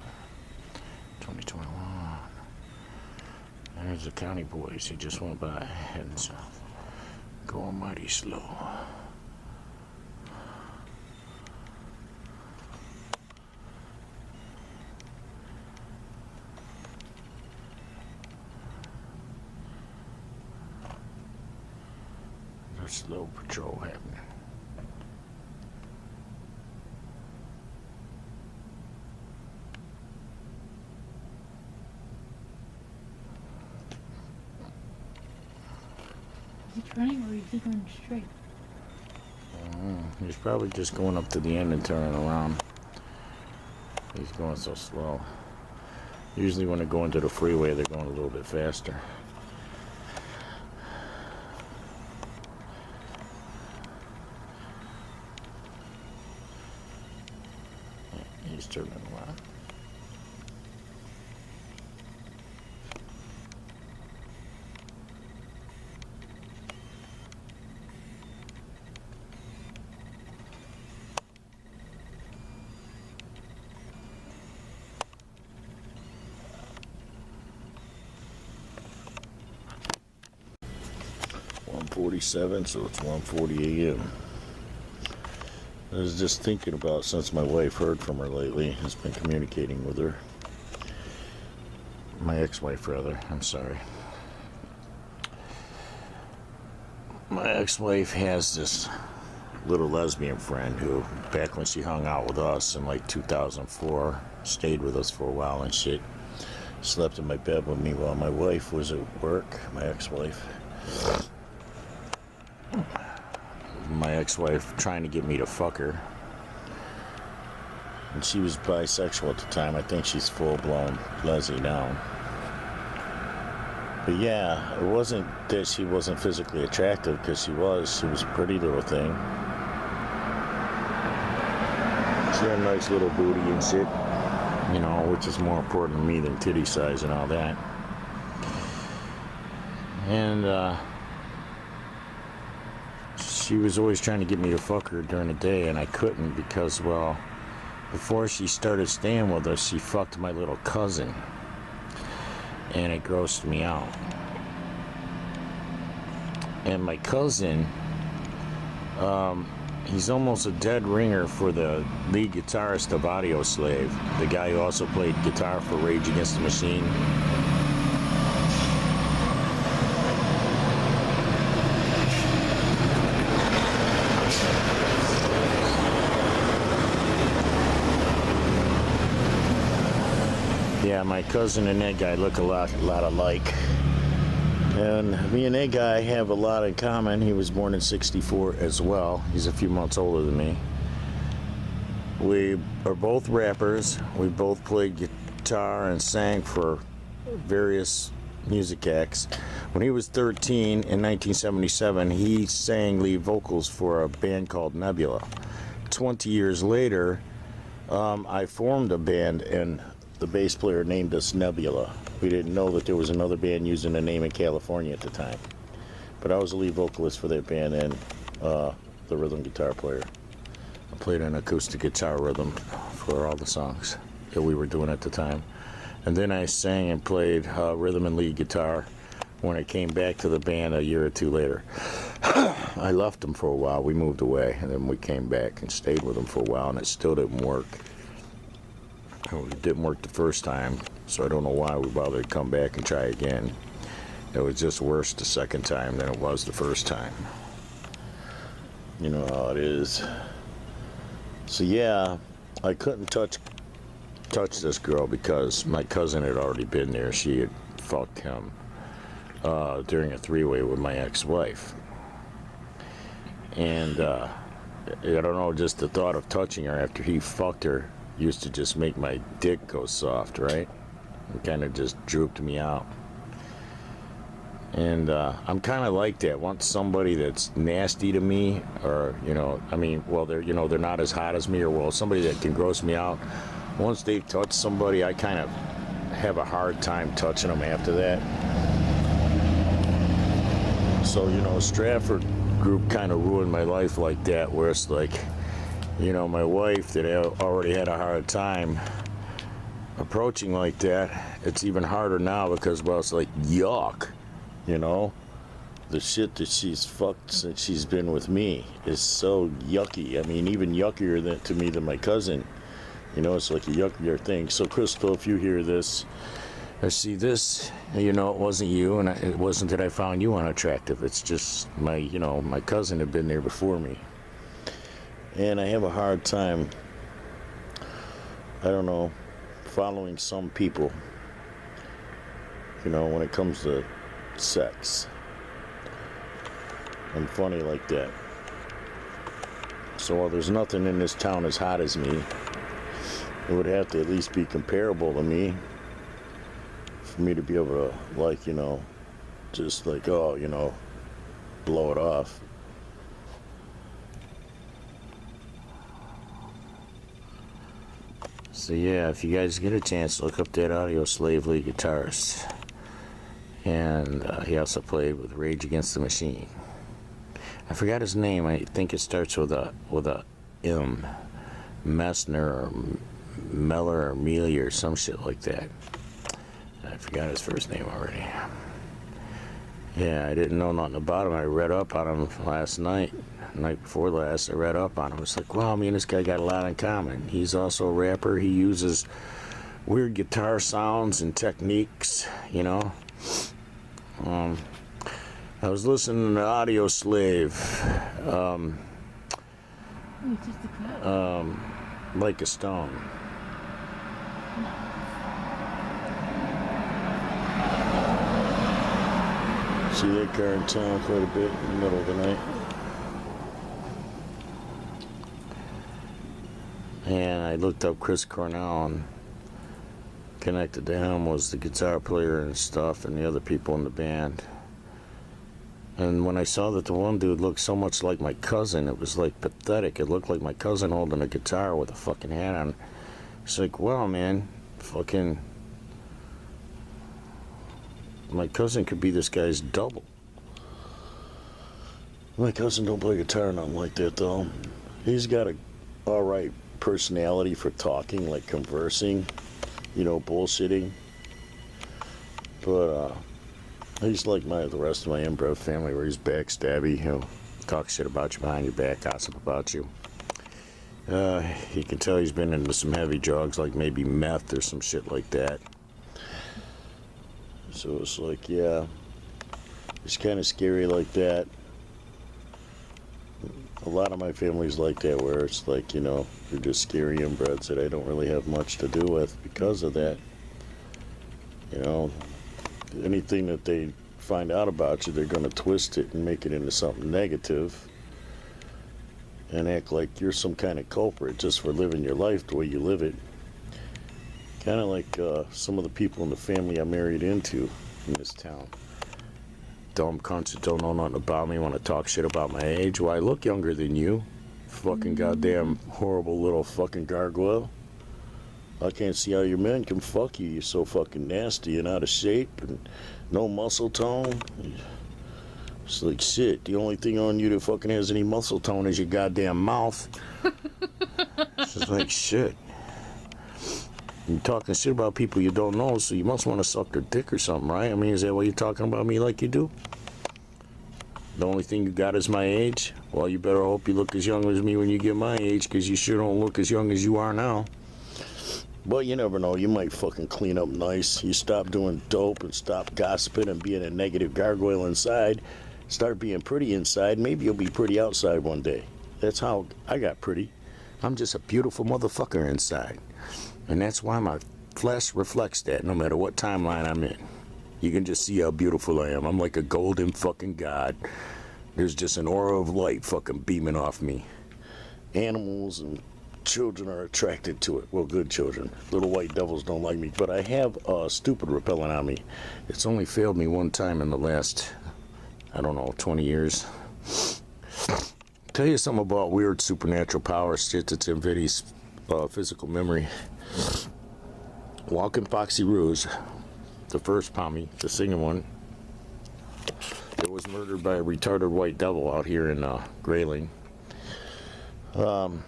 2021. There's the county boys. He just went by, heading south, going mighty slow. There's slow patrol happening. Is he turning or is he going straight? He's probably just going up to the end and turning around. He's going so slow. Usually when they go into the freeway, they're going a little bit faster. He's turning around. .47, so it's 1:40 a.m. I was just thinking about, since my wife heard from her lately, has been communicating with her. My ex-wife, rather. I'm sorry. My ex-wife has this little lesbian friend who, back when she hung out with us in like 2004, stayed with us for a while and shit. Slept in my bed with me while my wife was at work, my ex-wife. My ex-wife trying to get me to fuck her. And she was bisexual at the time. I think she's full-blown lesbian now. But yeah, it wasn't that she wasn't physically attractive, because she was. She was a pretty little thing. She had a nice little booty and shit, which is more important to me than titty size and all that. And she was always trying to get me to fuck her during the day, and I couldn't because, well, before she started staying with us, she fucked my little cousin, and it grossed me out. And my cousin, he's almost a dead ringer for the lead guitarist of Audioslave, the guy who also played guitar for Rage Against the Machine. Yeah, my cousin and that guy look a lot alike. And me and that guy have a lot in common. He was born in '64 as well. He's a few months older than me. We are both rappers. We both played guitar and sang for various music acts. When he was 13 in 1977, he sang lead vocals for a band called Nebula. 20 years later, I formed a band, and the bass player named us Nebula. We didn't know that there was another band using the name in California at the time. But I was the lead vocalist for that band and the rhythm guitar player. I played an acoustic guitar rhythm for all the songs that we were doing at the time. And then I sang and played rhythm and lead guitar when I came back to the band a year or two later. I left them for a while. We moved away, and then we came back and stayed with them for a while, and it still didn't work. It didn't work the first time, so I don't know why we bothered to come back and try again. It was just worse the second time than it was the first time. You know how it is. So yeah, I couldn't touch this girl because my cousin had already been there. She had fucked him during a three-way with my ex-wife. And I don't know, just the thought of touching her after he fucked her used to just make my dick go soft, right? It kind of just drooped me out. And I'm kind of like that. Once somebody that's nasty to me, or, you know, I mean, well, they're not as hot as me, or, well, somebody that can gross me out, once they've touched somebody, I kind of have a hard time touching them after that. So, you know, Stratford group kind of ruined my life like that, where it's like, you know, my wife that already had a hard time approaching like that, it's even harder now because, well, it's like, yuck, you know? The shit that she's fucked since she's been with me is so yucky. I mean, even yuckier to me than my cousin. You know, it's like a yuckier thing. So, Crystal, if you hear this or see this, you know, it wasn't you, and it wasn't that I found you unattractive. It's just my cousin had been there before me. And I have a hard time, I don't know, following some people, you know, when it comes to sex. I'm funny like that. So while there's nothing in this town as hot as me, it would have to at least be comparable to me for me to be able to, like, you know, just like, oh, you know, blow it off. So yeah, if you guys get a chance, look up that Audioslave lead guitarist. And he also played with Rage Against the Machine. I forgot his name. I think it starts with a M. Messner or Meller or Mealy or some shit like that. I forgot his first name already. Yeah, I didn't know nothing about him. I read up on him last night. Night before last, I read up on him. It's like, wow, me and this guy got a lot in common. He's also a rapper. He uses weird guitar sounds and techniques, you know. I was listening to Audioslave, Like a Stone. See that car in town quite a bit in the middle of the night. And I looked up Chris Cornell, and connected to him was the guitar player and stuff and the other people in the band. And when I saw that the one dude looked so much like my cousin, it was like pathetic. It looked like my cousin holding a guitar with a fucking hat on. It's like, wow, man, fucking, my cousin could be this guy's double. My cousin don't play guitar or nothing like that, though. He's got a alright personality for talking, like conversing, you know, bullshitting. But, he's like the rest of my inbred family, where he's backstabby. He'll talk shit about you behind your back, gossip about you. You can tell he's been into some heavy drugs, like maybe meth or some shit like that. So it's like, yeah, it's kind of scary like that. A lot of my family's like that, where it's like, you know, they're just scary inbreds that I don't really have much to do with because of that. You know, anything that they find out about you, they're going to twist it and make it into something negative and act like you're some kind of culprit just for living your life the way you live it. Kind of like some of the people in the family I married into in this town. Dumb cunts that don't know nothing about me, want to talk shit about my age. Well, I look younger than you. Fucking goddamn horrible little fucking gargoyle. I can't see how your men can fuck you. You're so fucking nasty and out of shape and no muscle tone. It's like shit. The only thing on you that fucking has any muscle tone is your goddamn mouth. It's just like shit. You're talking shit about people you don't know, so you must want to suck their dick or something, right? I mean, is that why you're talking about me like you do? The only thing you got is my age? Well, you better hope you look as young as me when you get my age, because you sure don't look as young as you are now. But you never know. You might fucking clean up nice. You stop doing dope and stop gossiping and being a negative gargoyle inside. Start being pretty inside. Maybe you'll be pretty outside one day. That's how I got pretty. I'm just a beautiful motherfucker inside. And that's why my flesh reflects that no matter what timeline I'm in. You can just see how beautiful I am. I'm like a golden fucking god. There's just an aura of light fucking beaming off me. Animals and children are attracted to it. Well, good children. Little white devils don't like me. But I have stupid repellent on me. It's only failed me one time in the last, I don't know, 20 years. Tell you something about weird supernatural power shit that's in Vinny's physical memory. Walking Foxy Rouge, the first Pommy, the singing one, that was murdered by a retarded white devil out here in Grayling. Walking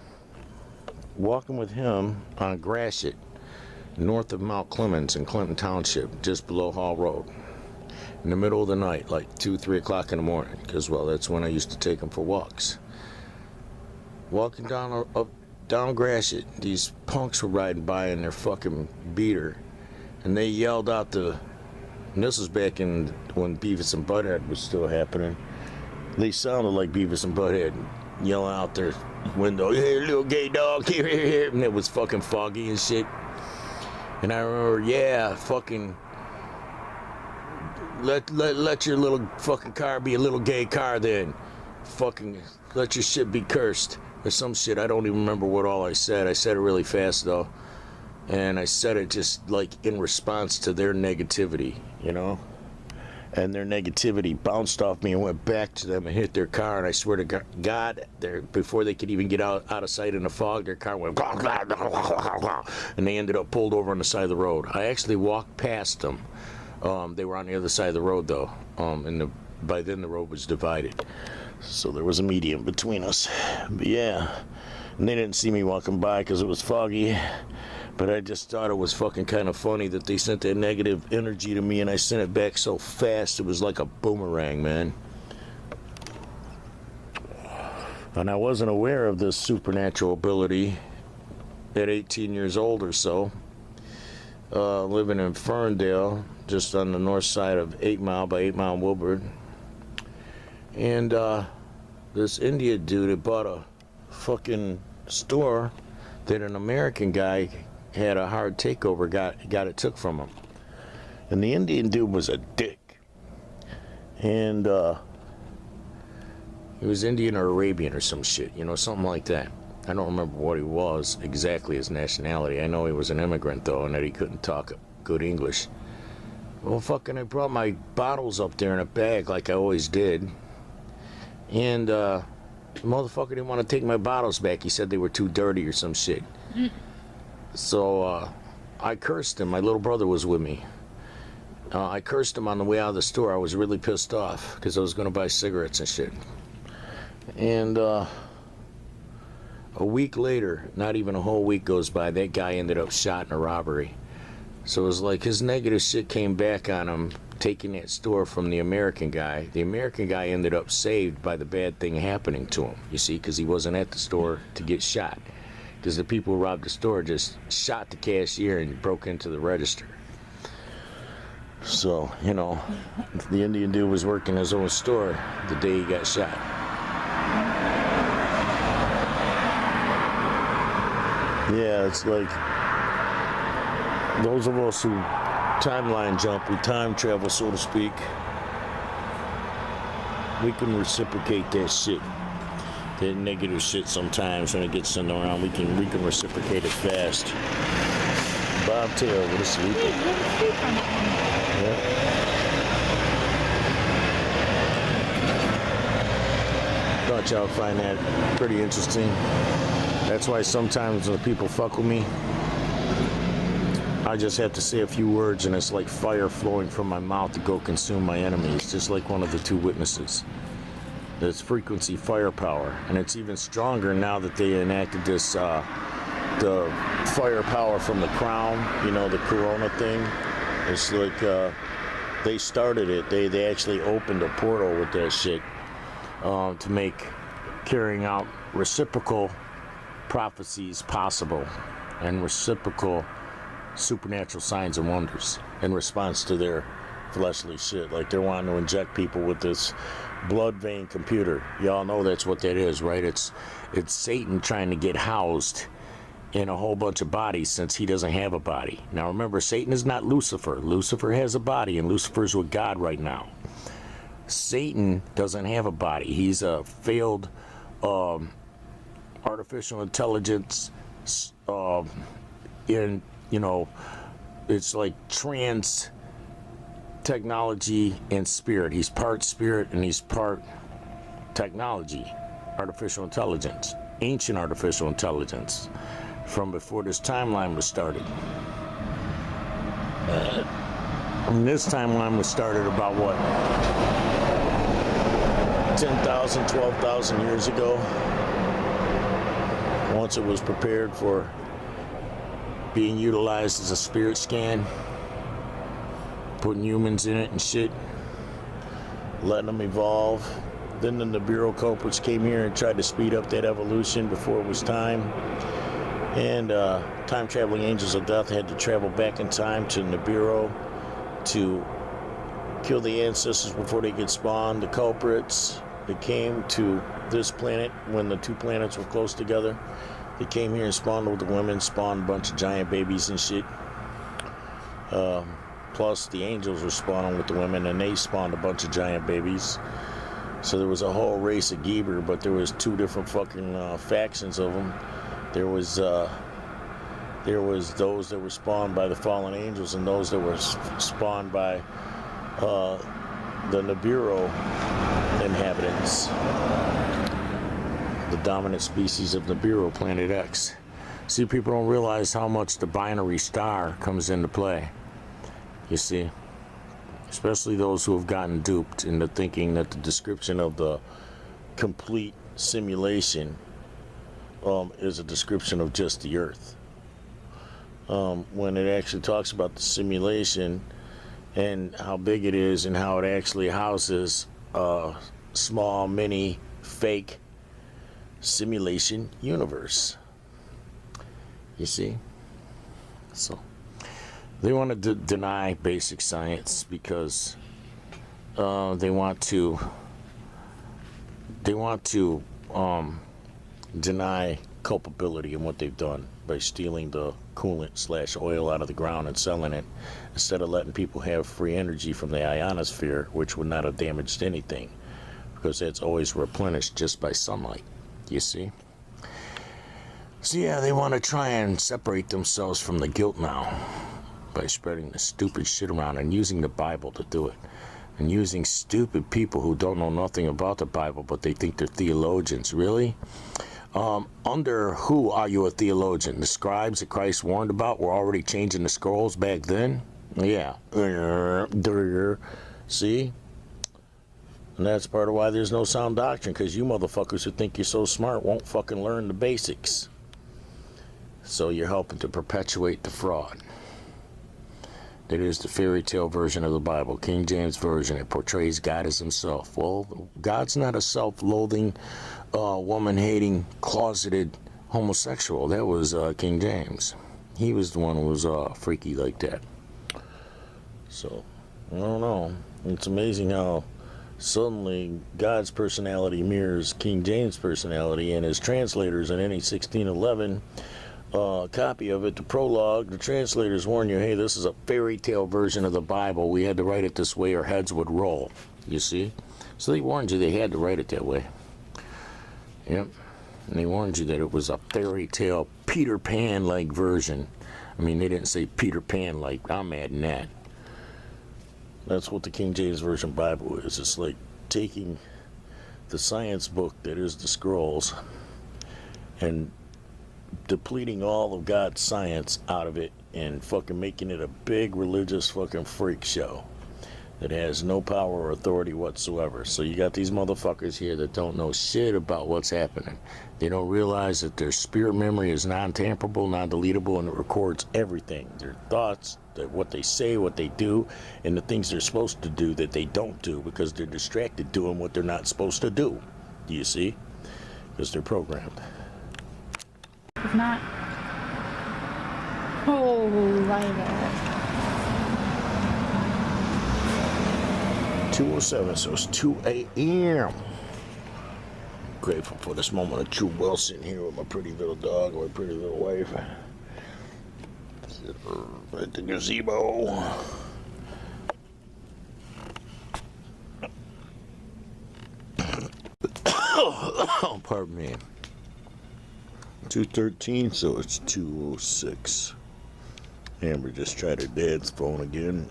with him on Gratiot, north of Mount Clemens in Clinton Township, just below Hall Road, in the middle of the night, like 2, 3 o'clock in the morning, because, well, that's when I used to take him for walks. Walking down Gratiot, these punks were riding by in their fucking beater, and they yelled out and this was back in when Beavis and Butthead was still happening. They sounded like Beavis and Butthead, yelling out their window, "Hey, little gay dog, here, here, here," and it was fucking foggy and shit. And I remember, yeah, fucking let your little fucking car be a little gay car then. Fucking let your shit be cursed. Or some shit, I don't even remember what all I said. I said it really fast, though. And I said it just, like, in response to their negativity, you know? And their negativity bounced off me and went back to them and hit their car. And I swear to God, before they could even get out of sight in the fog, their car went... And they ended up pulled over on the side of the road. I actually walked past them. They were on the other side of the road, though. And by then, the road was divided. So there was a median between us. But yeah, and they didn't see me walking by because it was foggy. But I just thought it was fucking kind of funny that they sent that negative energy to me and I sent it back so fast it was like a boomerang, man. And I wasn't aware of this supernatural ability at 18 years old or so. Living in Ferndale, just on the north side of 8 Mile by 8 Mile and Wilbur. And this Indian dude had bought a fucking store that an American guy had a hard takeover, got it took from him. And the Indian dude was a dick. And he was Indian or Arabian or some shit, you know, something like that. I don't remember what he was exactly, his nationality. I know he was an immigrant, though, and that he couldn't talk good English. Well, fucking, I brought my bottles up there in a bag like I always did. And the motherfucker didn't want to take my bottles back. He said they were too dirty or some shit. So I cursed him. My little brother was with me. I cursed him on the way out of the store. I was really pissed off because I was going to buy cigarettes and shit. And a week later, not even a whole week goes by, that guy ended up shot in a robbery. So it was like his negative shit came back on him, taking that store from the American guy. The American guy ended up saved by the bad thing happening to him, you see, because he wasn't at the store to get shot. Because the people who robbed the store just shot the cashier and broke into the register. So, you know, the Indian dude was working his own store the day he got shot. Yeah, it's like those of us who timeline jump, we time travel, so to speak, we can reciprocate that shit. That negative shit sometimes when it gets sent around, we can reciprocate it fast. Bobtail with a sleeper. Yeah. Thought y'all find that pretty interesting. That's why sometimes when people fuck with me, I just have to say a few words and it's like fire flowing from my mouth to go consume my enemies, just like one of the two witnesses. It's frequency firepower, and it's even stronger now that they enacted this, the firepower from the crown, you know, the corona thing. It's like they started it. They actually opened a portal with that shit to make carrying out reciprocal prophecies possible and reciprocal supernatural signs and wonders in response to their fleshly shit. Like they're wanting to inject people with this blood vein computer. Y'all know that's what that is, right? It's Satan trying to get housed in a whole bunch of bodies since he doesn't have a body. Now remember, Satan is not Lucifer. Lucifer has a body, and Lucifer's with God right now. Satan doesn't have a body. He's a failed artificial intelligence in, you know, it's like trans technology and spirit. He's part spirit and he's part technology, artificial intelligence, ancient artificial intelligence from before this timeline was started. And this timeline was started about what, 10,000, 12,000 years ago. Once it was prepared for being utilized as a spirit scan, putting humans in it and shit, letting them evolve. Then the Nibiru culprits came here and tried to speed up that evolution before it was time. And time-traveling angels of death had to travel back in time to Nibiru to kill the ancestors before they could spawn the culprits. They came to this planet when the two planets were close together. They came here and spawned with the women, spawned a bunch of giant babies and shit. Plus the angels were spawning with the women, and they spawned a bunch of giant babies. So there was a whole race of Geber, but there was two different fucking factions of them. There was those that were spawned by the fallen angels, and those that were spawned by the Nibiru inhabitants, the dominant species of Nibiru, Planet X. See, people don't realize how much the binary star comes into play. You see, especially those who have gotten duped into thinking that the description of the complete simulation is a description of just the Earth. When it actually talks about the simulation and how big it is and how it actually houses a small, mini, fake simulation universe. You see? So they want to deny basic science because they want to deny culpability in what they've done by stealing the coolant / oil out of the ground and selling it instead of letting people have free energy from the ionosphere, which would not have damaged anything because that's always replenished just by sunlight. You see? So yeah, they want to try and separate themselves from the guilt now by spreading the stupid shit around and using the Bible to do it, and using stupid people who don't know nothing about the Bible but they think they're theologians. Really? Under who are you a theologian? The scribes that Christ warned about were already changing the scrolls back then? Yeah. See? And that's part of why there's no sound doctrine, because you motherfuckers who think you're so smart won't fucking learn the basics. So you're helping to perpetuate the fraud. That is the fairy tale version of the Bible, King James Version. It portrays God as himself. Well, God's not a self-loathing, woman-hating, closeted homosexual. That was King James. He was the one who was freaky like that. So, I don't know. It's amazing how suddenly God's personality mirrors King James' personality, and his translators in any 1611 copy of it, the prologue, the translators warn you, hey, this is a fairy tale version of the Bible. We had to write it this way or heads would roll. You see? So they warned you they had to write it that way. Yep. And they warned you that it was a fairy tale, Peter Pan-like version. I mean, they didn't say Peter Pan-like. I'm adding that. That's what the King James Version Bible is. It's like taking the science book that is the scrolls and depleting all of God's science out of it and fucking making it a big religious fucking freak show that has no power or authority whatsoever. So you got these motherfuckers here that don't know shit about what's happening. They don't realize that their spirit memory is non-tamperable, non-deletable, and it records everything. Their thoughts, what they say, what they do, and the things they're supposed to do that they don't do because they're distracted doing what they're not supposed to do. Do you see? Because they're programmed. It's not. Oh, lighter. 2:07, so it's 2 a.m. Grateful for this moment of true well sitting here with my pretty little dog and my pretty little wife. At the gazebo. Oh, pardon me. 2:13, so it's 2:06. Amber just tried her dad's phone again.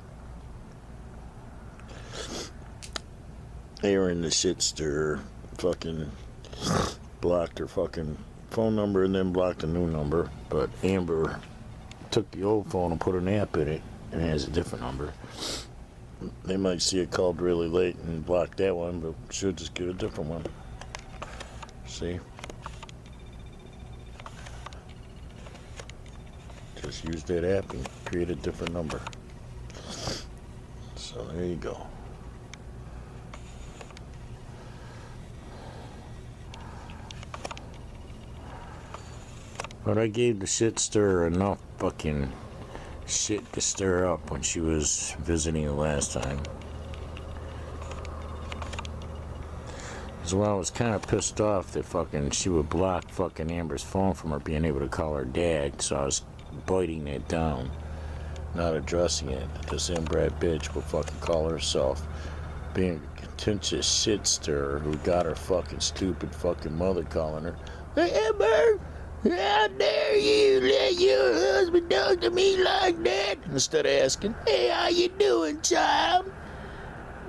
Aaron, the shitster, fucking blocked her fucking phone number and then blocked a new number. But Amber took the old phone and put an app in it and has a different number. They might see it called really late and block that one, but she'll just get a different one. See? Just use that app and create a different number. So there you go. But I gave the shit stirrer enough fucking shit to stir up when she was visiting the last time. So I was kind of pissed off that fucking she would block fucking Amber's phone from her being able to call her dad, so I was biting it down, not addressing it. This inbred bitch would fucking call herself being a contentious shit stirrer who got her fucking stupid fucking mother calling her, "Hey Amber, how dare you let your husband talk to me like that?" Instead of asking, "Hey, how you doing, child?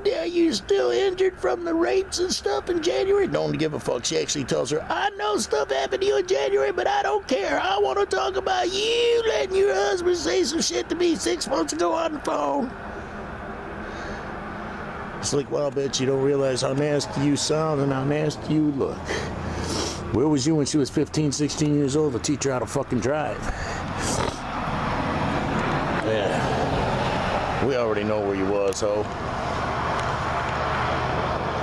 Are you still injured from the rapes and stuff in January?" Don't give a fuck. She actually tells her, "I know stuff happened to you in January, but I don't care. I want to talk about you letting your husband say some shit to me 6 months ago on the phone." It's like, well, bitch, you don't realize how nasty you sound and how nasty you look. Where was you when she was 15, 16 years old to teach her how to fucking drive? Yeah. We already know where you was, ho.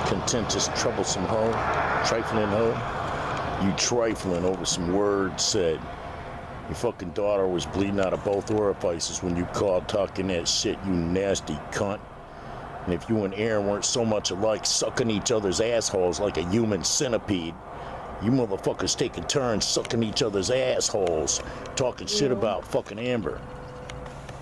Contentious, troublesome hoe. Trifling hoe. You trifling over some words said. Your fucking daughter was bleeding out of both orifices when you called talking that shit, you nasty cunt. And if you and Aaron weren't so much alike, sucking each other's assholes like a human centipede, you motherfuckers taking turns sucking each other's assholes, talking shit about fucking Amber.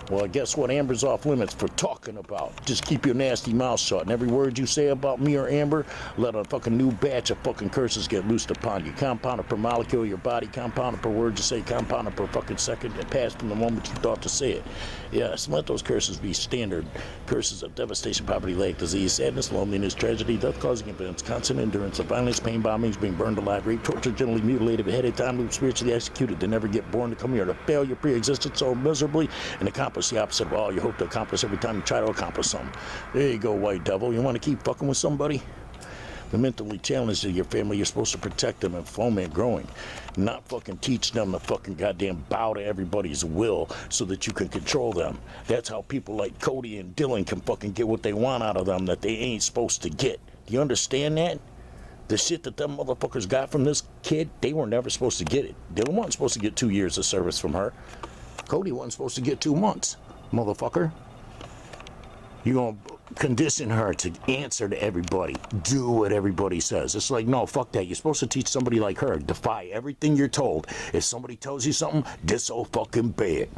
Well, guess what? Amber's off limits for talking about. Just keep your nasty mouth shut. And every word you say about me or Amber, let a fucking new batch of fucking curses get loosed upon you. Compounded per molecule of your body, compounded per word you say, compounded per fucking second that passed from the moment you thought to say it. Yes, let those curses be standard curses of devastation, poverty, lack, disease, sadness, loneliness, tragedy, death-causing events, constant endurance of violence, pain, bombings, being burned alive, rape, tortured, gently mutilated, beheaded, time loop, spiritually executed, to never get born, to come here to fail your pre-existence so miserably, and accomplish accomplish the opposite of all you hope to accomplish every time you try to accomplish something. There you go, white devil. You want to keep fucking with somebody? The mentally challenged of your family, you're supposed to protect them and foment growing. Not fucking teach them to fucking goddamn bow to everybody's will so that you can control them. That's how people like Cody and Dylan can fucking get what they want out of them that they ain't supposed to get. Do you understand that? The shit that them motherfuckers got from this kid, they were never supposed to get it. Dylan wasn't supposed to get 2 years of service from her. Cody wasn't supposed to get 2 months, motherfucker. You gonna condition her to answer to everybody, do what everybody says. It's like, no, fuck that. You're supposed to teach somebody like her, defy everything you're told. If somebody tells you something, disobey it.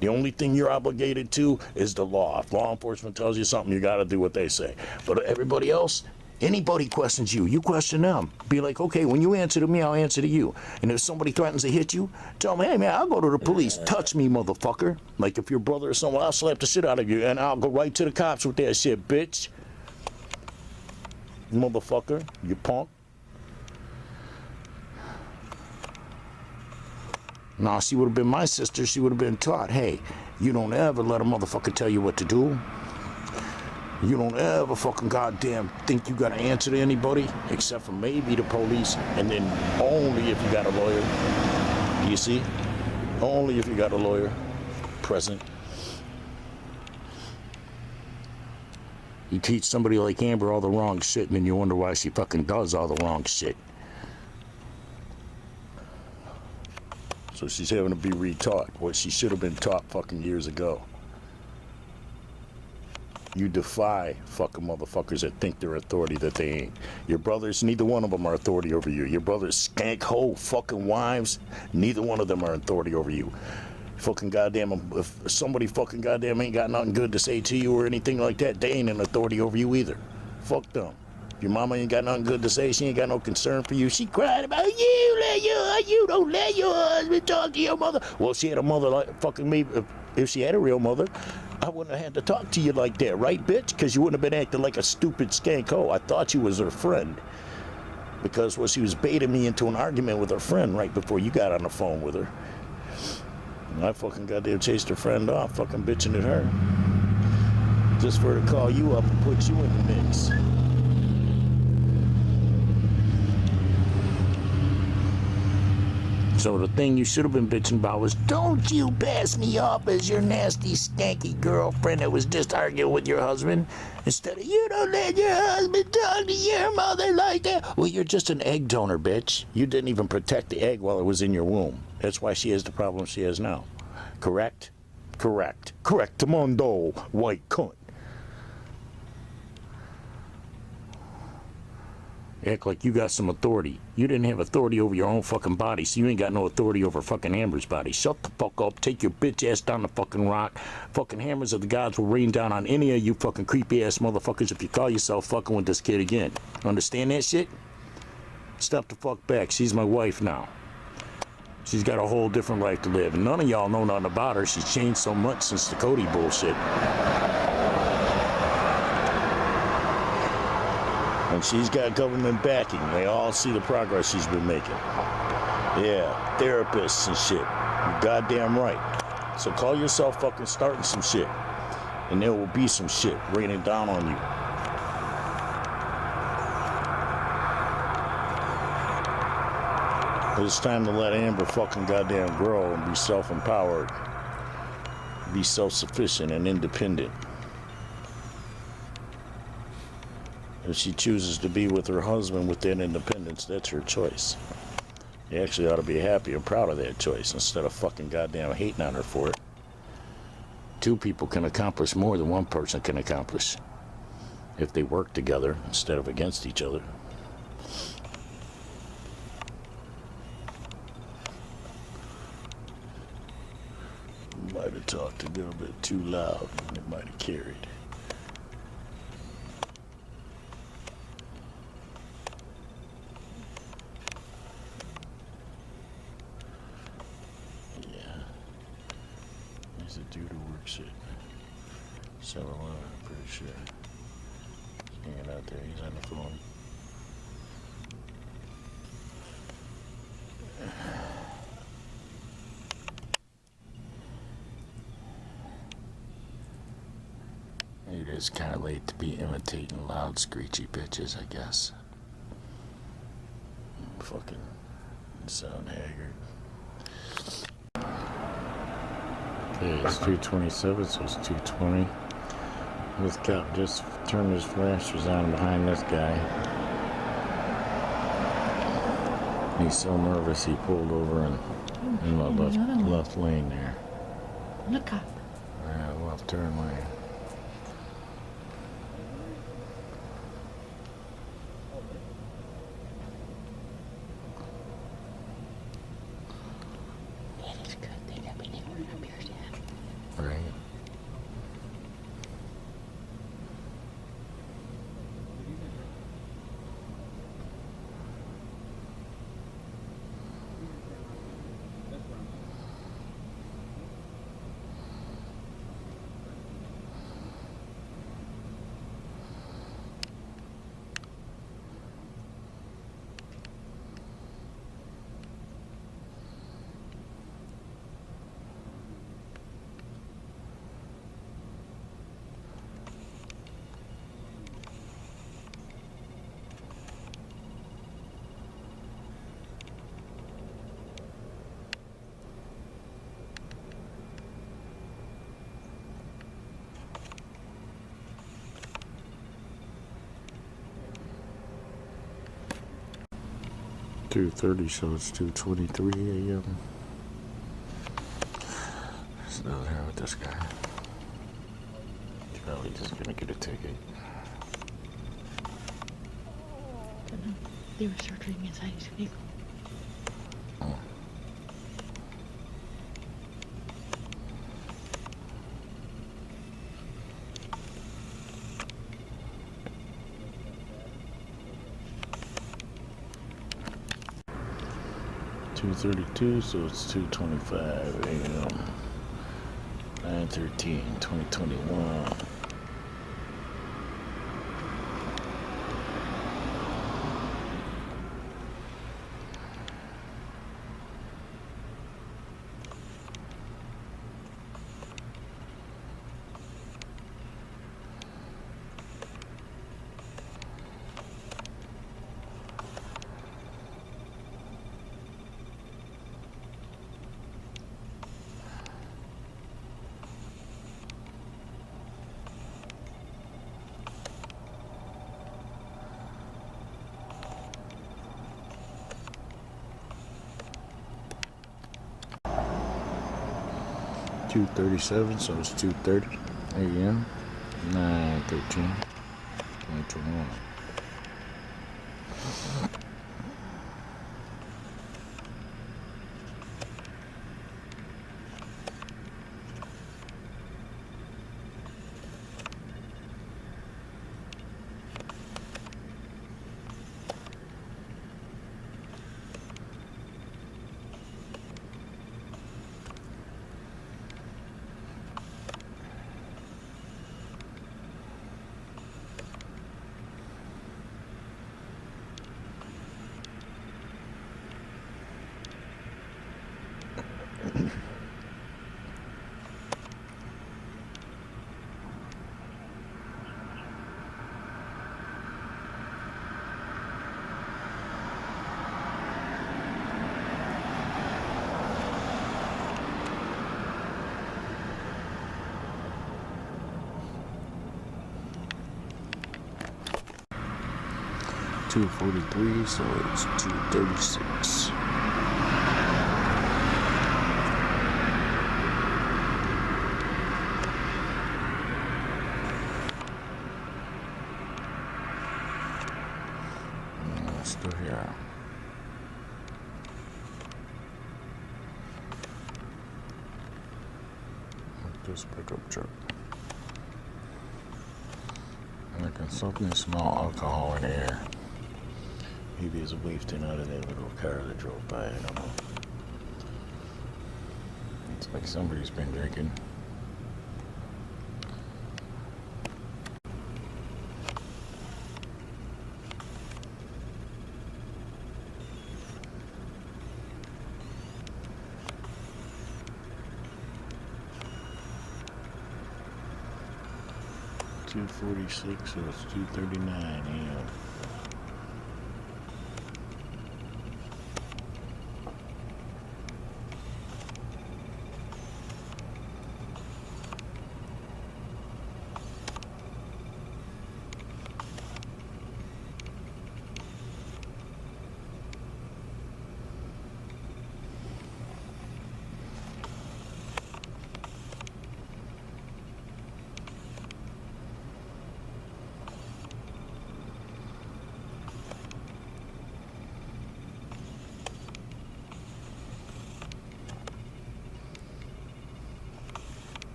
The only thing you're obligated to is the law. If law enforcement tells you something, you gotta do what they say. But everybody else, anybody questions you, you question them. Be like, okay, when you answer to me, I'll answer to you. And if somebody threatens to hit you, tell them, hey man, I'll go to the police. Touch me, motherfucker. Like if your brother or someone, I'll slap the shit out of you and I'll go right to the cops with that shit, bitch. Motherfucker, you punk. Now, she would have been my sister, she would have been taught, hey, you don't ever let a motherfucker tell you what to do. You don't ever fucking goddamn think you gotta answer to anybody, except for maybe the police, and then only if you got a lawyer. Do you see? Only if you got a lawyer present. You teach somebody like Amber all the wrong shit, and then you wonder why she fucking does all the wrong shit. So she's having to be retaught what she should have been taught fucking years ago. You defy fucking motherfuckers that think they're authority that they ain't. Your brothers, neither one of them are authority over you. Your brothers skank hoe fucking wives, neither one of them are authority over you. Fucking goddamn, if somebody fucking goddamn ain't got nothing good to say to you or anything like that, they ain't an authority over you either. Fuck them. Your mama ain't got nothing good to say, she ain't got no concern for you. She cried about you don't let your husband talk to your mother. Well, she had a mother like fucking me. If she had a real mother, I wouldn't have had to talk to you like that, right, bitch? Because you wouldn't have been acting like a stupid skank hoe. I thought you was her friend. Because, well, she was baiting me into an argument with her friend right before you got on the phone with her. And I fucking goddamn chased her friend off, fucking bitching at her. Just for her to call you up and put you in the mix. So the thing you should have been bitching about was, don't you pass me off as your nasty, skanky girlfriend that was just arguing with your husband. Instead of, you don't let your husband talk to your mother like that. Well, you're just an egg donor, bitch. You didn't even protect the egg while it was in your womb. That's why she has the problem she has now. Correct? Correct. Correctamundo, white cunt. Act like you got some authority. You didn't have authority over your own fucking body, so you ain't got no authority over fucking Amber's body. Shut the fuck up, take your bitch ass down the fucking rock. Fucking hammers of the gods will rain down on any of you fucking creepy ass motherfuckers if you call yourself fucking with this kid again. Understand that shit? Step the fuck back, she's my wife now. She's got a whole different life to live, and none of y'all know nothing about her. She's changed so much since the Cody bullshit. And she's got government backing. They all see the progress she's been making. Yeah, therapists and shit. You're goddamn right. So call yourself fucking starting some shit. And there will be some shit raining down on you. It's time to let Amber fucking goddamn grow and be self-empowered. Be self-sufficient and independent. If she chooses to be with her husband with that independence, that's her choice. You actually ought to be happy and proud of that choice instead of fucking goddamn hating on her for it. Two people can accomplish more than one person can accomplish if they work together instead of against each other. Might have talked a little bit too loud and it might have carried. He's a dude who works at 7-Eleven, I'm pretty sure. He's hanging out there, he's on the phone. It's kind of late to be imitating loud, screechy bitches, I guess. Fucking sound haggard. Okay, it's 2:27, so it's 2:20. This cop just turned his flashers on behind this guy. He's so nervous he pulled over in the left lane there. Look up. Yeah, left turn lane. It is good thing that we didn't run up here yet. Right. .2:30, so it's 2:23 a.m. Still here with this guy. He's probably just gonna get a ticket. Don't know. They were searching inside his vehicle. Oh. .232, so it's 2:25 a.m. 9/13/2021. .237, so it's 2:30 a.m. 9/13/2021. .243, so it's 2:36. Still here. This pickup truck. And I can suddenly smell alcohol in the air. Maybe it's wafting out of that little car that drove by. I don't know. It's like somebody's been drinking. 2:46, so it's 2:39 a.m.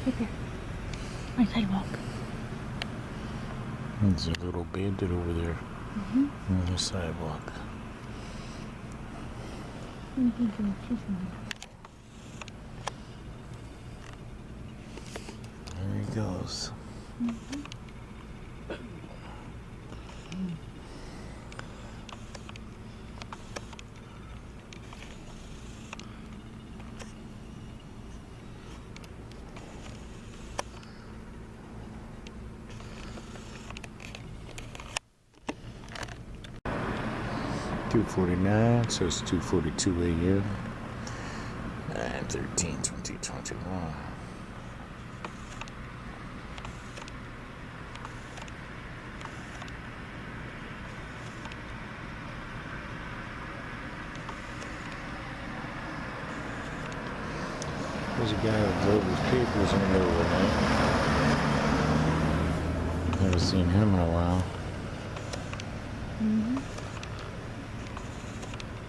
Right there. My sidewalk. There's a little bandit over there on the sidewalk. What do you think of this one? There he goes. 2:49, so it's 2:42 a.m. 9/13/2021. There's a guy who drove his papers in there overnight. Haven't seen him in a while.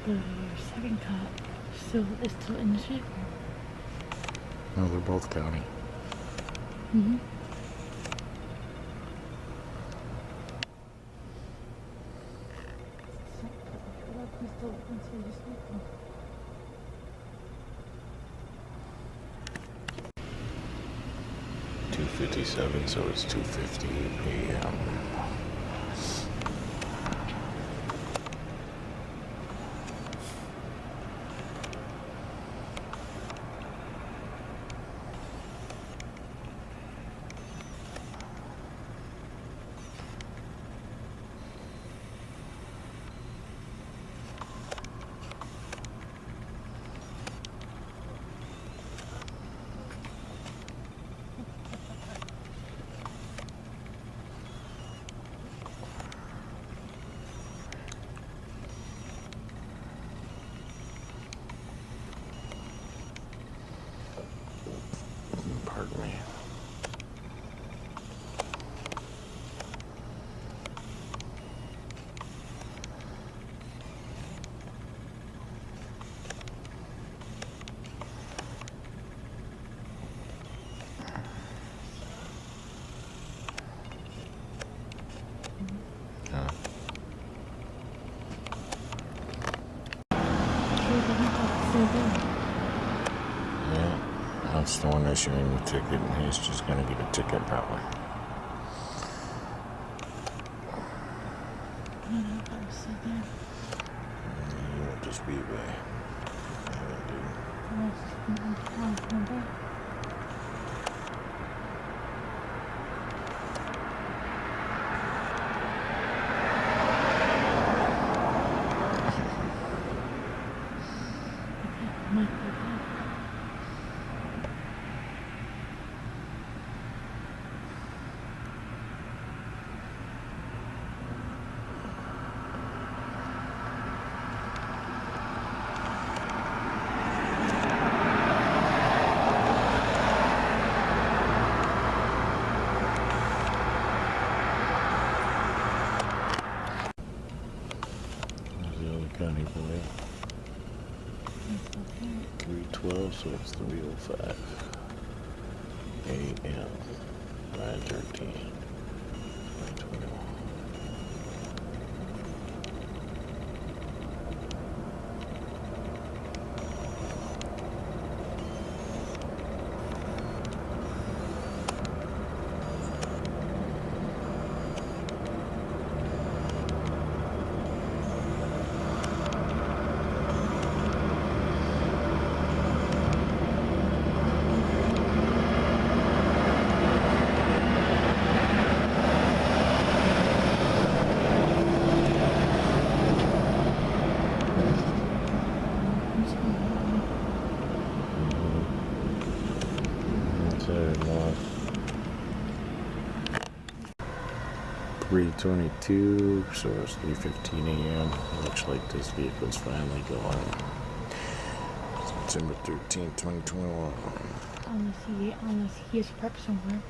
The second cop is still in the ship. No, they're both county. .57, so it's 2:50 a.m. Pardon me. Yeah, that's the one issuing the ticket, and he's just gonna get a ticket probably. You won't just be away. County boy. 3:12, so it's 3:05 a.m. 9/13/2021. 3:22, so it's 3:15 a.m. Looks like this vehicle's finally going. September 13th, 2021. Unless he is prepped somewhere.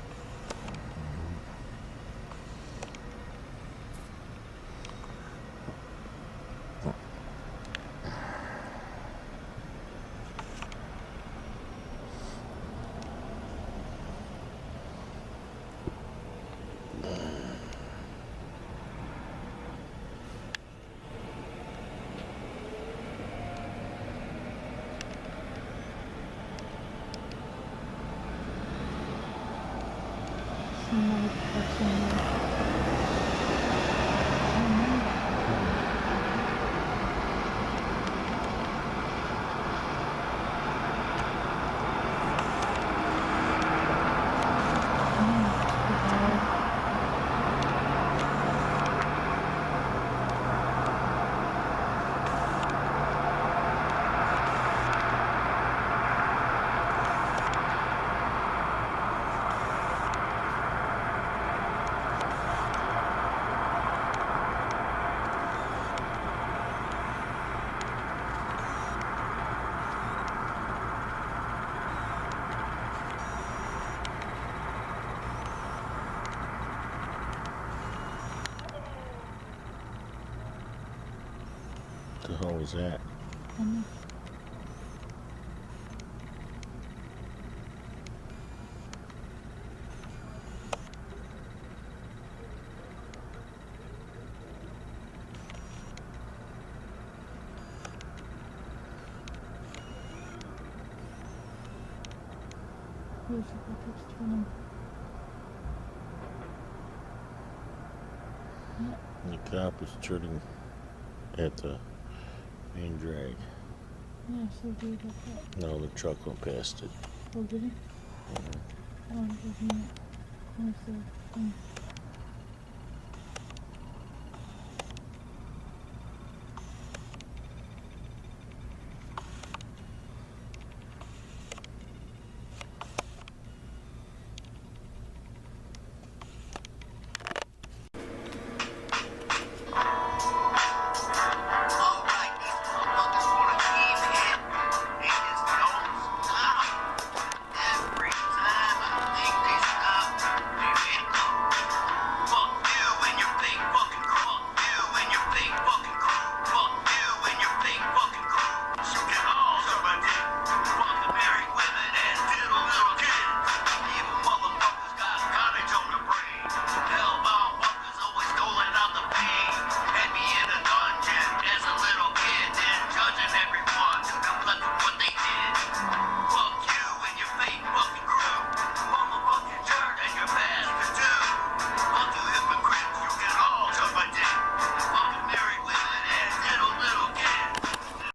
Somebody prepped somewhere. What the hell was that? Who's the prepped turning? The cop is turning at the main drag. Yeah, so do you got that? No, the truck went past it. Oh, did he? Oh, it doesn't. Where's the thing?